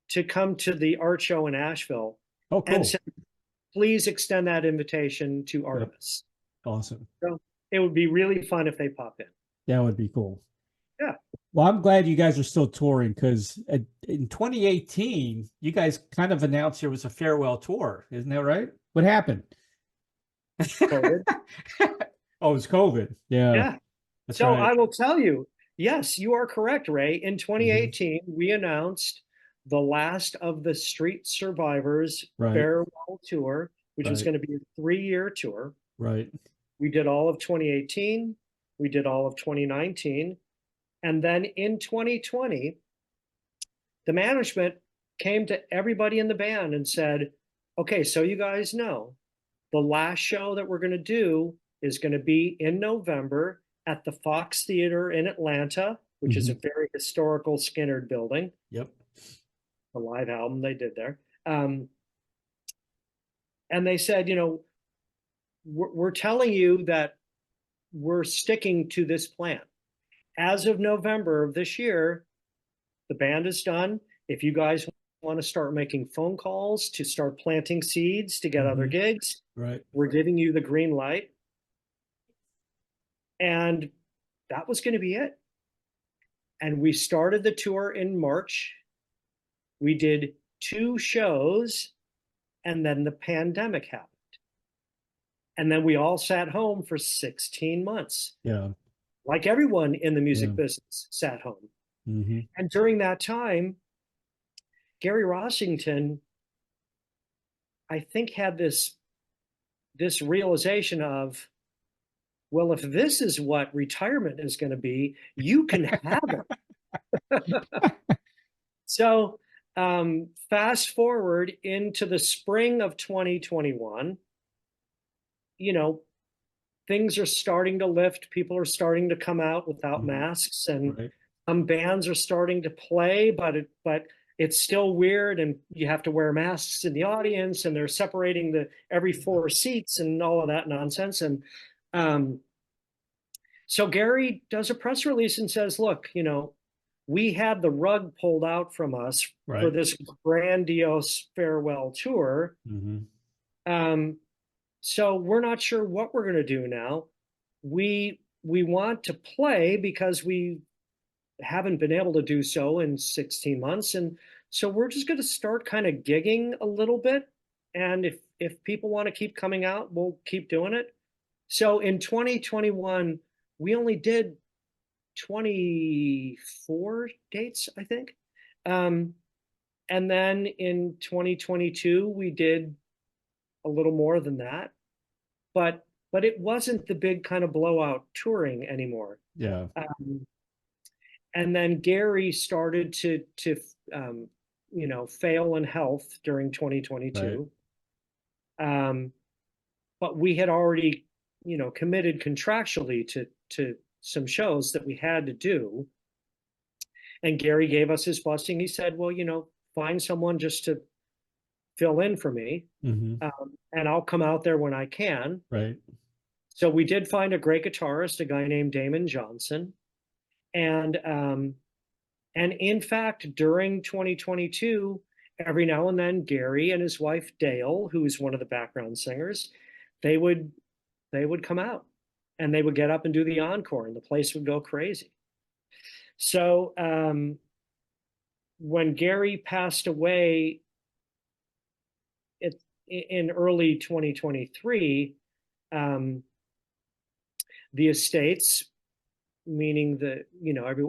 to come to the art show in Asheville, Oh, and cool. said, please extend that invitation to Artemis. Awesome. So it would be really fun if they pop in. That would be cool. Yeah. Well, I'm glad you guys are still touring because in 2018, you guys kind of announced there was a farewell tour. Isn't that right? What happened? COVID. Oh, it was COVID. Yeah, Yeah. that's So right. I will tell you, yes, you are correct, Ray. In 2018, we announced the last of the Street Survivors Right. farewell tour, which was Right. going to be a 3-year tour. Right. We did all of 2018. We did all of 2019. And then in 2020, the management came to everybody in the band and said, okay, so you guys know the last show that we're going to do is going to be in November at the Fox Theater in Atlanta, which is a very historical Skynyrd building. Yep. The live album they did there. And they said, we're telling you that we're sticking to this plan. As of November of this year, the band is done. If you guys want to start making phone calls to start planting seeds to get other gigs, right, we're giving you the green light. And that was going to be it. And we started the tour in March. We did 2 shows, and then the pandemic happened. And then we all sat home for 16 months. Yeah. Like everyone in the music business sat home. And during that time, Gary Rossington, I think, had this realization of, well, if this is what retirement is going to be, you can have it. So fast forward into the spring of 2021, things are starting to lift. People are starting to come out without masks, and some bands are starting to play, but it's still weird, and you have to wear masks in the audience, and they're separating every 4 seats and all of that nonsense. And so Gary does a press release and says, look, we had the rug pulled out from us for this grandiose farewell tour. So we're not sure what we're going to do now. We want to play because we haven't been able to do so in 16 months. And so we're just going to start kind of gigging a little bit. And if people want to keep coming out, we'll keep doing it. So in 2021, we only did 24 dates, I think. And then in 2022, we did a little more than that. But it wasn't the big kind of blowout touring anymore. Yeah. And then Gary started to fail in health during 2022. But we had already, committed contractually to some shows that we had to do. And Gary gave us his blessing. He said, well, find someone just to fill in for me, and I'll come out there when I can. Right. So we did find a great guitarist, a guy named Damon Johnson. And in fact, during 2022, every now and then, Gary and his wife, Dale, who's one of the background singers, they would come out, and they would get up and do the encore, and the place would go crazy. So when Gary passed away in early 2023, the estates, meaning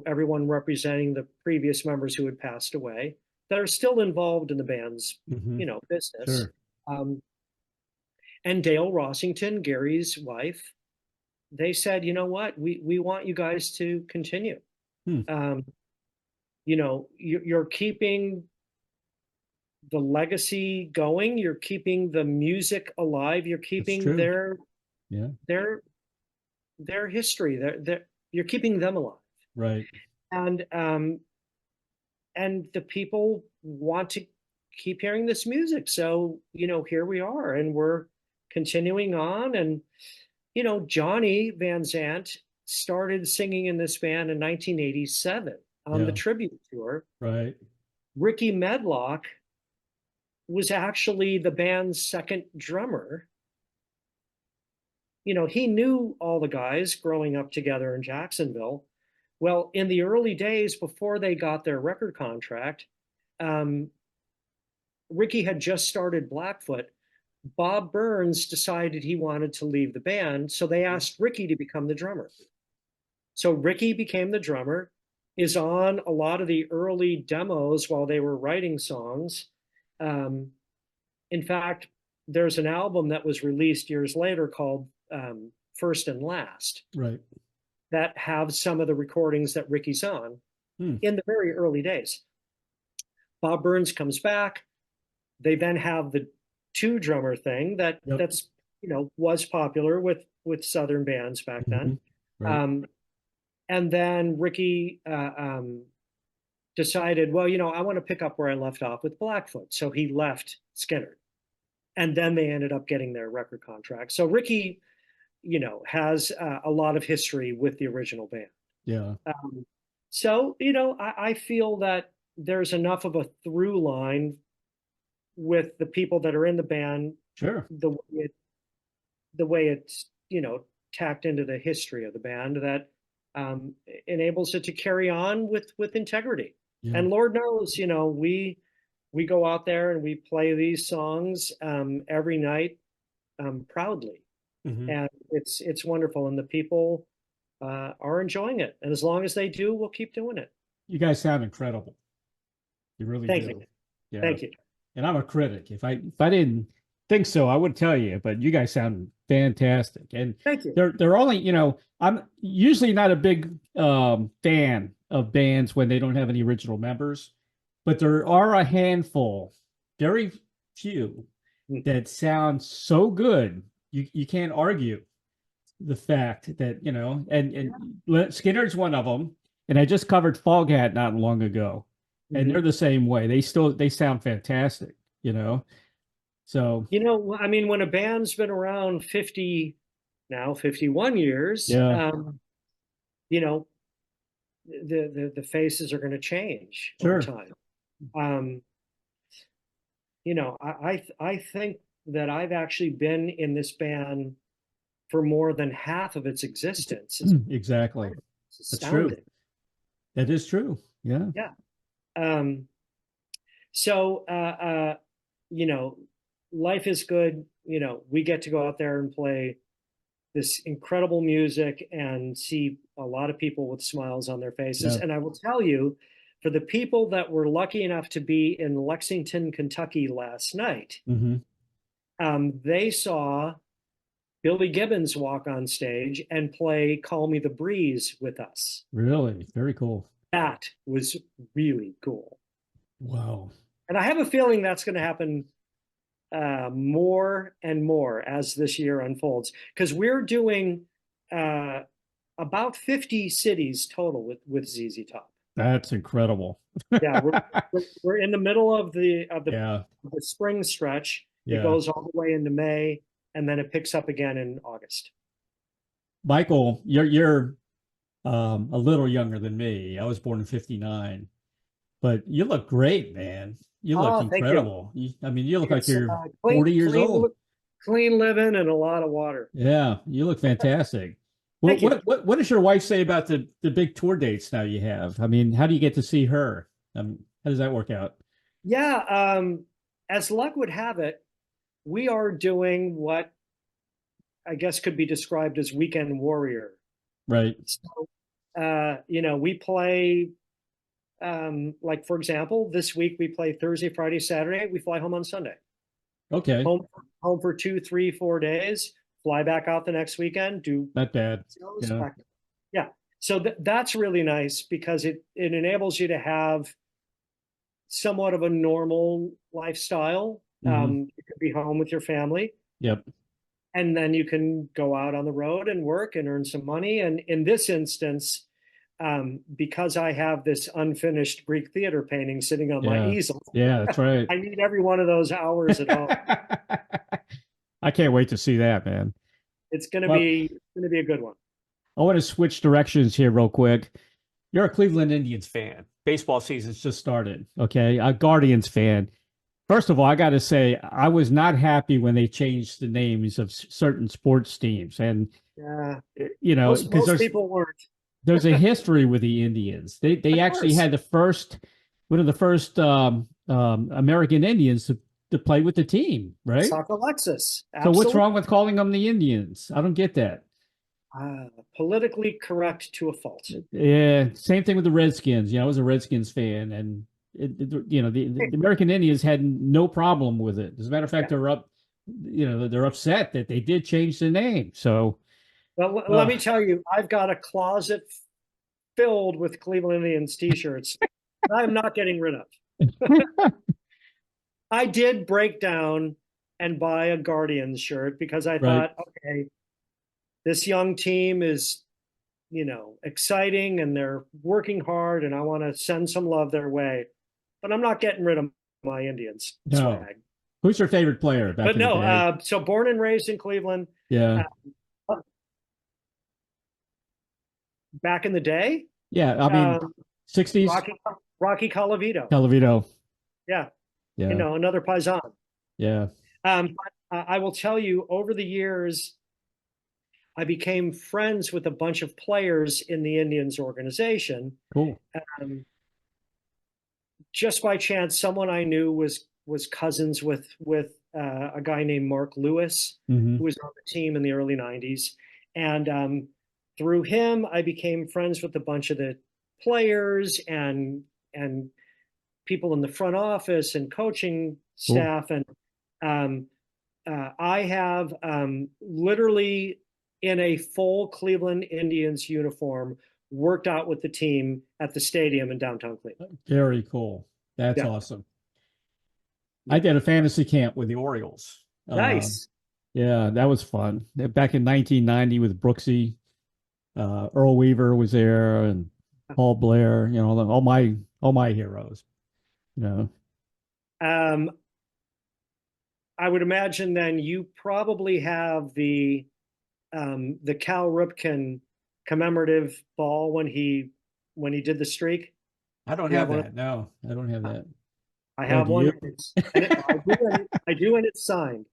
everyone representing the previous members who had passed away, that are still involved in the band's business. Sure. And Dale Rossington, Gary's wife, they said, you know what, we want you guys to continue. You're keeping the legacy going, you're keeping the music alive, you're keeping their history, you're keeping them alive. Right. And the people want to keep hearing this music. So, here we are, and we're continuing on. And, Johnny Van Zant started singing in this band in 1987 on the tribute tour. Right. Ricky Medlock was actually the band's second drummer. He knew all the guys growing up together in Jacksonville. Well, in the early days before they got their record contract, Ricky had just started Blackfoot. Bob Burns decided he wanted to leave the band, so they asked Ricky to become the drummer. So Ricky became the drummer, is on a lot of the early demos while they were writing songs. In fact, there's an album that was released years later called First and Last. Right. That have some of the recordings that Ricky's on in the very early days. Bob Burns comes back. They then have the 2-drummer thing that's was popular with Southern bands back then. Mhm. Right. Um, and then Ricky decided, well, I want to pick up where I left off with Blackfoot. So he left Skynyrd. And then they ended up getting their record contract. So Ricky, has a lot of history with the original band. Yeah. So, I feel that there's enough of a through line with the people that are in the band, Sure. the way it's, tacked into the history of the band that enables it to carry on with integrity. Yeah. And Lord knows, we go out there and we play these songs every night proudly. Mhm. And it's wonderful. And the people are enjoying it. And as long as they do, we'll keep doing it. You guys sound incredible. You really Thank do. you. Yeah. Thank you. And I'm a critic. If I didn't think so, I would tell you, but you guys sound fantastic. And Thank you. they're only, I'm usually not a big fan of bands when they don't have any original members, but there are a handful, very few, that sound so good. You can't argue the fact that, and Skinner's one of them. And I just covered Foghat not long ago. And they're the same way. They sound fantastic, So I mean, when a band's been around 51 years, yeah, the faces are going to change over sure. time. I think that I've actually been in this band for more than half of its existence. Exactly. It's That's true. astounding. That is true. Yeah. Yeah. So, life is good. We get to go out there and play this incredible music and see a lot of people with smiles on their faces. Yeah. And I will tell you, for the people that were lucky enough to be in Lexington, Kentucky last night, they saw Billy Gibbons walk on stage and play Call Me the Breeze with us. Really? Very cool. That was really cool. Wow. And I have a feeling that's going to happen more and more as this year unfolds, because we're doing about 50 cities total with ZZ Top. That's incredible. Yeah, we're in the middle of the Yeah. the spring stretch. Yeah. It goes all the way into May, and then it picks up again in August. Michael, you're a little younger than me. I was born in 59, but you look great, man. You look incredible. I mean, you look like you're 40 years old. Clean living and a lot of water. Yeah, you look fantastic. Thank you. What does your wife say about the big tour dates now you have? I mean, how do you get to see her? How does that work out? Yeah, as luck would have it, we are doing what I guess could be described as weekend warrior. Right. So, we play, like, for example, this week we play Thursday, Friday, Saturday. We fly home on Sunday. Okay. Home for 2, 3, 4 days. Fly back out the next weekend. Do not bad. Yeah. Yeah. So that's really nice because it enables you to have somewhat of a normal lifestyle. You could be home with your family. Yep. And then you can go out on the road and work and earn some money. And in this instance, because I have this unfinished Greek theater painting sitting on my easel. Yeah, that's right. I need every one of those hours at home. I can't wait to see that, man. It's gonna be a good one. I want to switch directions here real quick. You're a Cleveland Indians fan. Baseball season's just started. Okay. A Guardians fan. First of all, I got to say, I was not happy when they changed the names of certain sports teams. And, most people weren't. There's a history with the Indians. They actually had one of the first American Indians to play with the team, right? Sock Alexis. So what's wrong with calling them the Indians? I don't get that. Politically correct to a fault. Yeah, same thing with the Redskins. I was a Redskins fan, and the American Indians had no problem with it. As a matter of fact, they're upset that they did change the name. So, well, let me tell you, I've got a closet filled with Cleveland Indians T-shirts I'm not getting rid of. I did break down and buy a Guardians shirt because I Right. thought, okay, this young team is, exciting and they're working hard and I want to send some love their way. But I'm not getting rid of my Indians No. swag. Who's your favorite player back But in the no, day? so born and raised in Cleveland. Yeah. Uh, back in the day, Yeah. I mean, um, 60s, Rocky Colavito. Calavito. Yeah, Yeah. another Paisan. Yeah. But I will tell you, over the years, I became friends with a bunch of players in the Indians organization. Cool. Just by chance, someone I knew was cousins with a guy named Mark Lewis, Mm-hmm. who was on the team in the early '90s, and through him, I became friends with a bunch of the players and people in the front office and coaching Cool. staff, and um, I have literally in a full Cleveland Indians uniform worked out with the team at the stadium in downtown Cleveland. Very cool. That's Yeah. awesome. I did a fantasy camp with the Orioles. Nice. Yeah, that was fun. Back in 1990 with Brooksy, Earl Weaver was there, and Paul Blair. All my heroes. You know. Um, I would imagine then you probably have the Cal Ripken commemorative ball when he did the streak. I don't have that. No, I don't have that. I Oh, have do one. you? I do, and it's signed.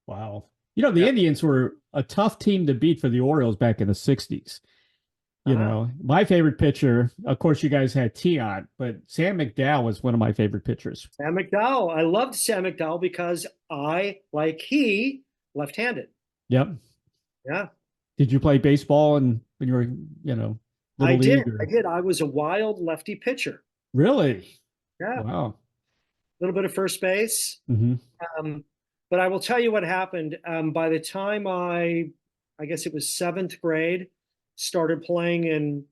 Wow. The Yeah. Indians were a tough team to beat for the Orioles back in the 60s. Uh-huh. My favorite pitcher, of course, you guys had Tiant, but Sam McDowell was one of my favorite pitchers. Sam McDowell. I loved Sam McDowell because like he, left-handed. Yep. Yeah. Did you play baseball and when you were, little league? I did. I was a wild lefty pitcher. Really? Yeah. Wow. A little bit of first base. Mm-hmm. But I will tell you what happened. By the time I guess it was seventh grade, started playing in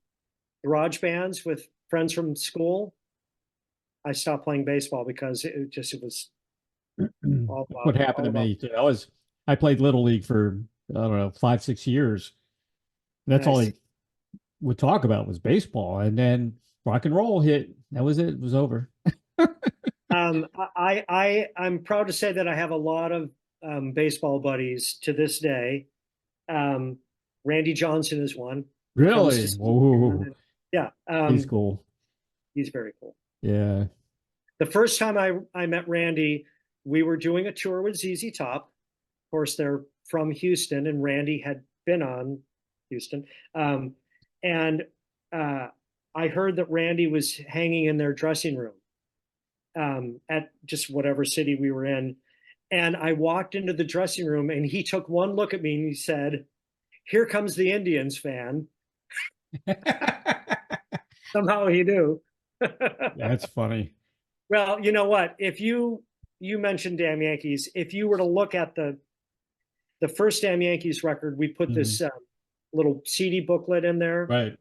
garage bands with friends from school, I stopped playing baseball because it was all What happened to about me too. I played little league for, I don't know, 5, 6 years. That's all nice. I would talk about was baseball. And then rock and roll hit. That was it. It was over. I'm proud to say that I have a lot of baseball buddies to this day. Randy Johnson is one. Really? Whoa. Yeah. He's cool. He's very cool. Yeah. The first time I met Randy, we were doing a tour with ZZ Top. Of course, they're from Houston, and Randy had been on Houston. And I heard that Randy was hanging in their dressing room at just whatever city we were in. And I walked into the dressing room, and he took one look at me and he said, "Here comes the Indians fan." Somehow he knew. That's funny. Well, you know what? If you mentioned Damn Yankees, if you were to look at the first Damn Yankees record, we put this little CD booklet in there, Right.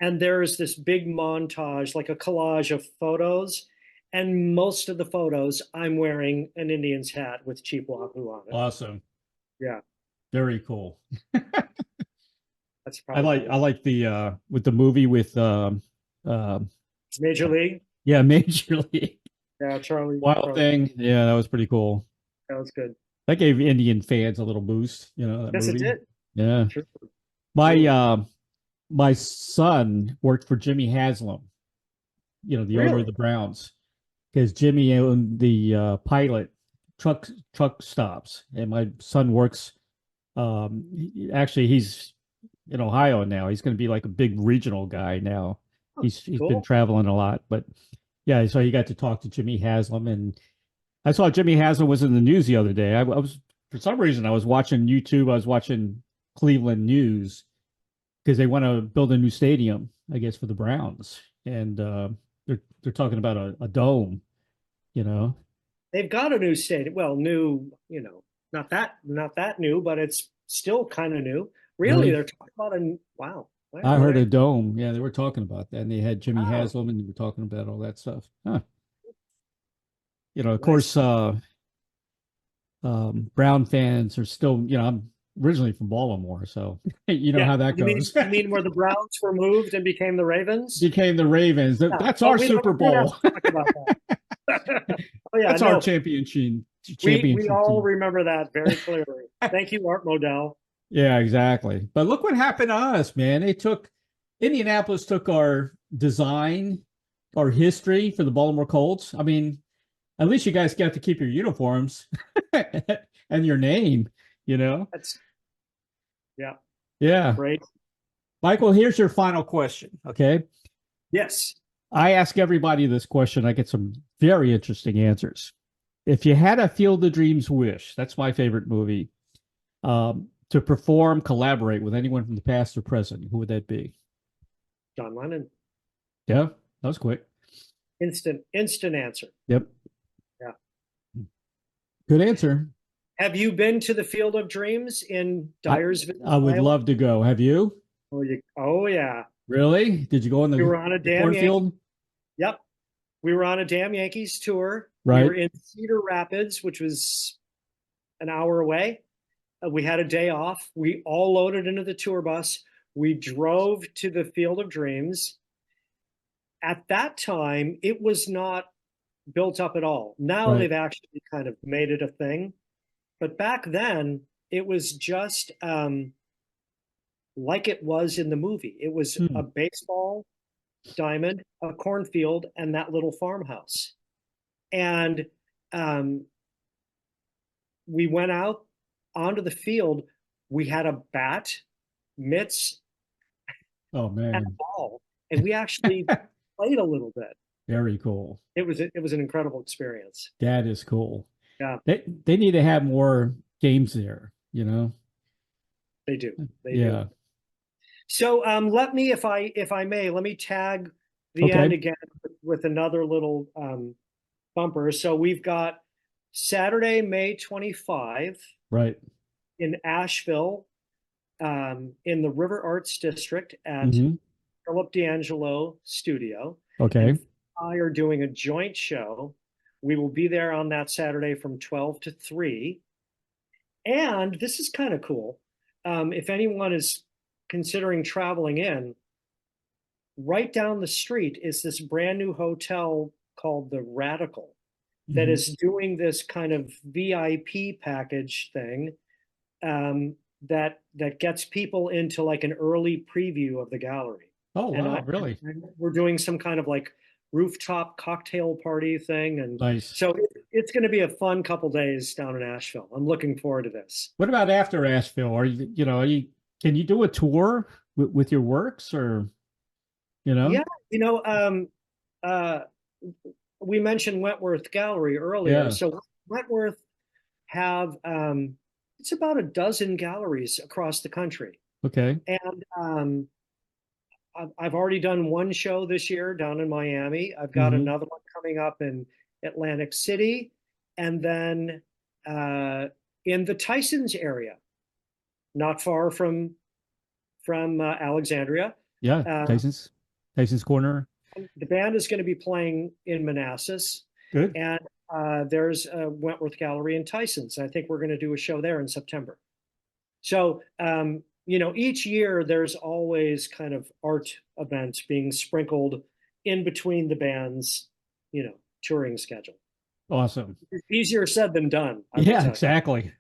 and there is this big montage, like a collage of photos, and most of the photos I'm wearing an Indians hat with Cheap Wahoo on it. Awesome. Yeah, Very cool. that's I probably like the with the movie with Major League. yeah, Major League. Yeah, Wild Thing. Yeah, that was pretty cool. That was good. That gave Indian fans a little boost, that Yes, movie. it did. Yeah. True. My son worked for Jimmy Haslam, the owner Really? of the Browns, because Jimmy owned the pilot truck stops, and my son works. Actually, he's in Ohio now. He's going to be like a big regional guy now. He's Cool. been traveling a lot, but yeah, so he got to talk to Jimmy Haslam, and I saw Jimmy Haslam was in the news the other day. I was, for some reason, I was watching YouTube. I was watching Cleveland news because they want to build a new stadium, I guess, for the Browns, and they're talking about a dome. They've got a new stadium. Well, new, not that new, but it's still kind of new. Really, they're talking about a wow. I heard a dome. Yeah, they were talking about that, and they had Jimmy Wow. Haslam, and they were talking about all that stuff. Huh. Of Nice. course, Brown fans are still, I'm originally from Baltimore, so you know Yeah, how that goes. you mean where the Browns were moved and became the Ravens? Became the Ravens. Yeah, That's but our Super we don't have Bowl. to talk about that. Oh yeah, That's our no, we championship all team. remember that very clearly. Thank you, Art Modell. Yeah, exactly. But look what happened to us, man. Indianapolis took our design, our history for the Baltimore Colts. I mean, at least you guys got to keep your uniforms and your name, you know? That's yeah, Yeah. great. Michael, here's your final question. Okay. Yes. I ask everybody this question. I get some very interesting answers. If you had a Field of Dreams wish, that's my favorite movie, to perform, collaborate with anyone from the past or present, who would that be? John Lennon. Yeah, that was quick. Instant answer. Yep. Yeah. Good answer. Have you been to the Field of Dreams in Dyersville, I would Iowa? love to go. Have you? Oh yeah. Really? Did you go in We were on a the damn cornfield? Yep. We were on a damn Yankees tour. Right. We were in Cedar Rapids, which was an hour away. We had a day off. We all loaded into the tour bus. We drove to the Field of Dreams. At that time, it was not built up at all. Now Right. they've actually kind of made it a thing. But back then, it was just like it was in the movie. It was a baseball diamond, a cornfield, and that little farmhouse. And we went out onto the field. We had a bat, mitts, Oh and a man. ball, and we actually played a little bit. Very cool. It was an incredible experience. That is cool. Yeah, They need to have more games there, you know? they do. They Yeah. do. So let me, if I may, let me tag the Okay. end again with another little bumper. So we've got Saturday, May 25 Right. in Asheville, in the River Arts District at Mhm. Philip D'Angelo Studio. Okay. And I are doing a joint show. We will be there on that Saturday from 12 to 3. And this is kind of cool. If anyone is considering traveling in, right down the street is this brand new hotel called the Radical that Mhm. is doing this kind of VIP package thing, that gets people into like an early preview of the gallery. Oh, And wow, really? we're doing some kind of like rooftop cocktail party thing, and Nice. so it's going to be a fun couple days down in Asheville. I'm looking forward to this. What about after Asheville? Can you do a tour with your works or, you know? Yeah, we mentioned Wentworth Gallery earlier. Yeah. So Wentworth have it's about a dozen galleries across the country, Okay. and I've already done one show this year down in Miami. I've got Mhm. another one coming up in Atlantic City, and then in the Tysons area, not far from Alexandria. Yeah. Tyson's Corner. The band is going to be playing in Manassas, Good. and there's a Wentworth Gallery in Tysons. I think we're going to do a show there in September. So, each year there's always kind of art events being sprinkled in between the band's, touring schedule. Awesome. It's easier said than done. I will Yeah, tell you. exactly.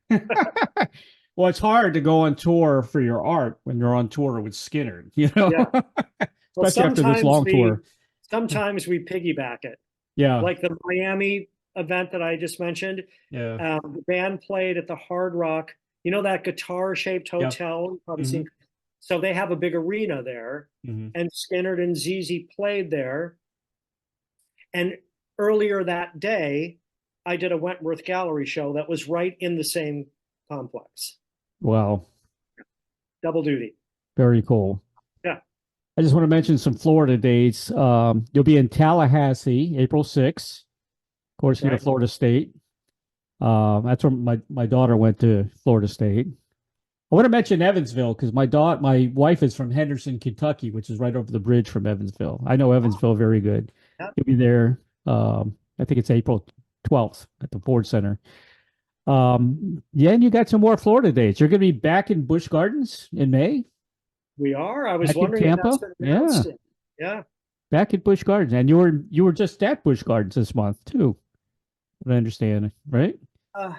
Well, it's hard to go on tour for your art when you're on tour with Skinner, Yeah. Well, especially after this long tour. Sometimes we piggyback it. Yeah. Like the Miami event that I just mentioned. Yeah. The band played at the Hard Rock, that guitar-shaped hotel. You've probably seen. So they have a big arena there, and Skynyrd and ZZ played there. And earlier that day, I did a Wentworth Gallery show that was right in the same complex. Wow. Double duty. Very cool. Yeah. I just want to mention some Florida dates. You'll be in Tallahassee, April 6th. Of course, you go to Florida State. That's where my daughter went to Florida State. I want to mention Evansville because my wife is from Henderson, Kentucky, which is right over the bridge from Evansville. I know Evansville very good. Yeah. You'll be there. I think it's April 12th at the Ford Center. Yeah, and you got some more Florida dates. You're going to be back in Busch Gardens in May, We are. I was back in wondering if that's Tampa. been Yeah, announced. Yeah. back at Busch Gardens, and you were just at Busch Gardens this month too. I understand, right? Uh,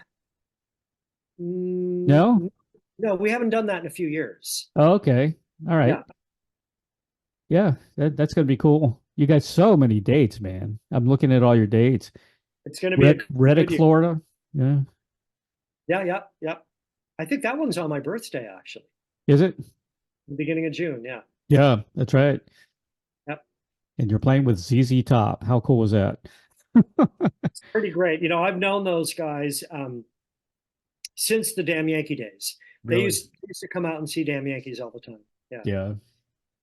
No? no, we haven't done that in a few years. Oh, okay. All right. Yeah. Yeah, that's going to be cool. You got so many dates, man. I'm looking at all your dates. It's going to be a Reddick, good year. Florida. Yeah. Yeah. I think that one's on my birthday, actually. Is it? The beginning of June. Yeah. Yeah, that's right. Yep. And you're playing with ZZ Top. How cool was that? It's pretty great. I've known those guys since the Damn Yankee days. They Really? used to come out and see Damn Yankees all the time. Yeah. Yeah.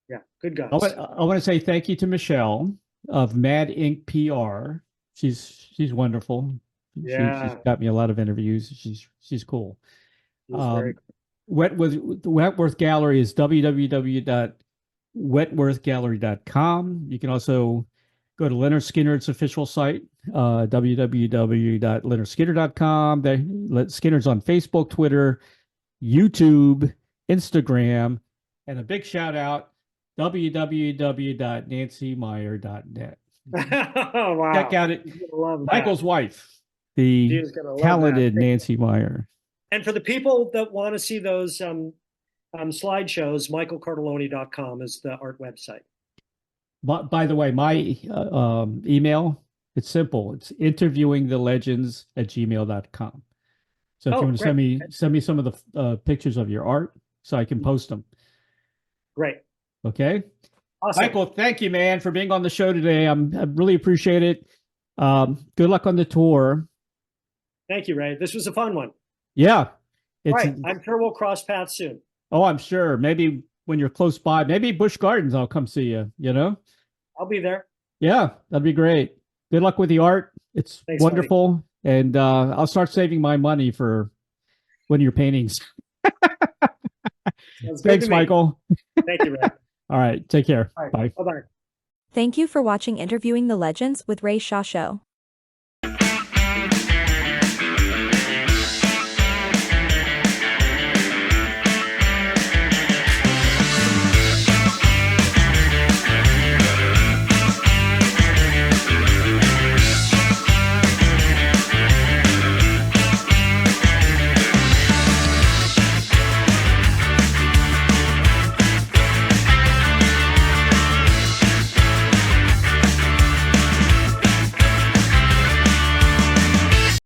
Yeah. Good I guys. want to say thank you to Michelle of Mad Ink PR. She's wonderful. She's Yeah. got me a lot of interviews. She's cool. He's very Wentworth Gallery is www.wentworthgallery.com. You can also go to Lynyrd Skynyrd's official site, www.lynyrdskinner.com. Skynyrd's on Facebook, Twitter, YouTube, Instagram, and a big shout out, www.nancymeyer.net. Oh, wow. Check out it. Love that. Michael's wife, the talented Nancy Meyer. And for the people that want to see those slideshows, michaelcartellone.com is the art website. By the way, my email, it's simple. It's interviewingthelegends@gmail.com. So if you want to send me some of the pictures of your art so I can post them. Great. Okay. Awesome. Michael, thank you, man, for being on the show today. I really appreciate it. Good luck on the tour. Thank you, Ray. This was a fun one. Yeah. Right. I'm sure we'll cross paths soon. Oh, I'm sure. Maybe when you're close by, maybe Busch Gardens, I'll come see you, I'll be there. Yeah, that'd be great. Good luck with the art. It's wonderful. Buddy. And I'll start saving my money for one of your paintings. Thanks, Michael. Thank you, Ray. All right. Take care. All right. Bye. Bye-bye. Thank you for watching Interviewing the Legends with Ray Shasho.